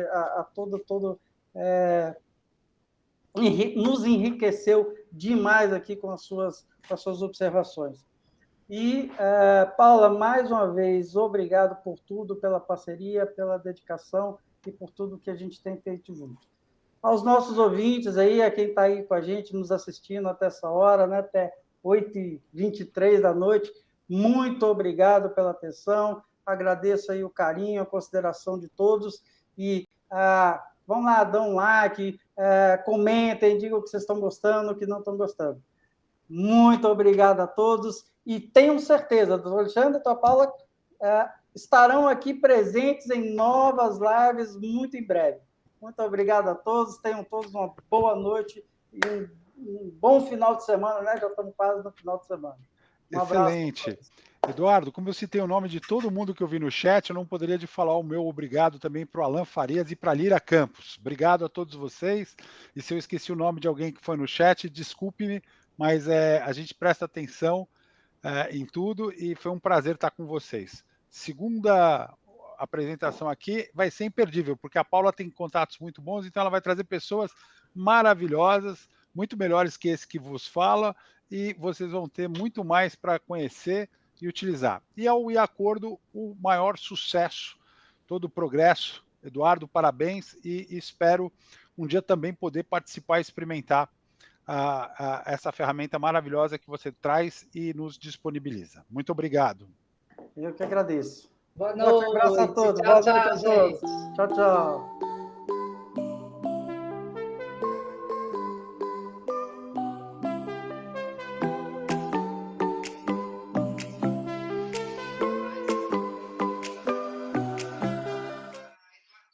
nos enriqueceu demais aqui com as suas observações. E, Paula, mais uma vez, obrigado por tudo, pela parceria, pela dedicação e por tudo que a gente tem feito junto. Aos nossos ouvintes aí, a quem está aí com a gente, nos assistindo até essa hora, né, até 8h23 da noite, muito obrigado pela atenção, agradeço aí o carinho, a consideração de todos, e vão lá, dão um like, comentem, digam o que vocês estão gostando, o que não estão gostando. Muito obrigado a todos e tenham certeza, doutor Alexandre e doutora Paula estarão aqui presentes em novas lives muito em breve. Muito obrigado a todos, tenham todos uma boa noite e um bom final de semana, né? Já estamos quase no final de semana. Excelente. Eduardo, como eu citei o nome de todo mundo que eu vi no chat, eu não poderia de falar o meu obrigado também para o Alan Farias e para a Lira Campos. Obrigado a todos vocês. E se eu esqueci o nome de alguém que foi no chat, desculpe-me, mas a gente presta atenção em tudo e foi um prazer estar com vocês. Segunda apresentação aqui vai ser imperdível, porque a Paula tem contatos muito bons, então ela vai trazer pessoas maravilhosas, muito melhores que esse que vos fala, e vocês vão ter muito mais para conhecer e utilizar. E ao acordo, o maior sucesso, todo o progresso. Eduardo, parabéns, e espero um dia também poder participar e experimentar essa ferramenta maravilhosa que você traz e nos disponibiliza. Muito obrigado. Eu que agradeço. Boa noite. Um abraço a todos. Tchau, Boa noite a todos. gente. Tchau, tchau.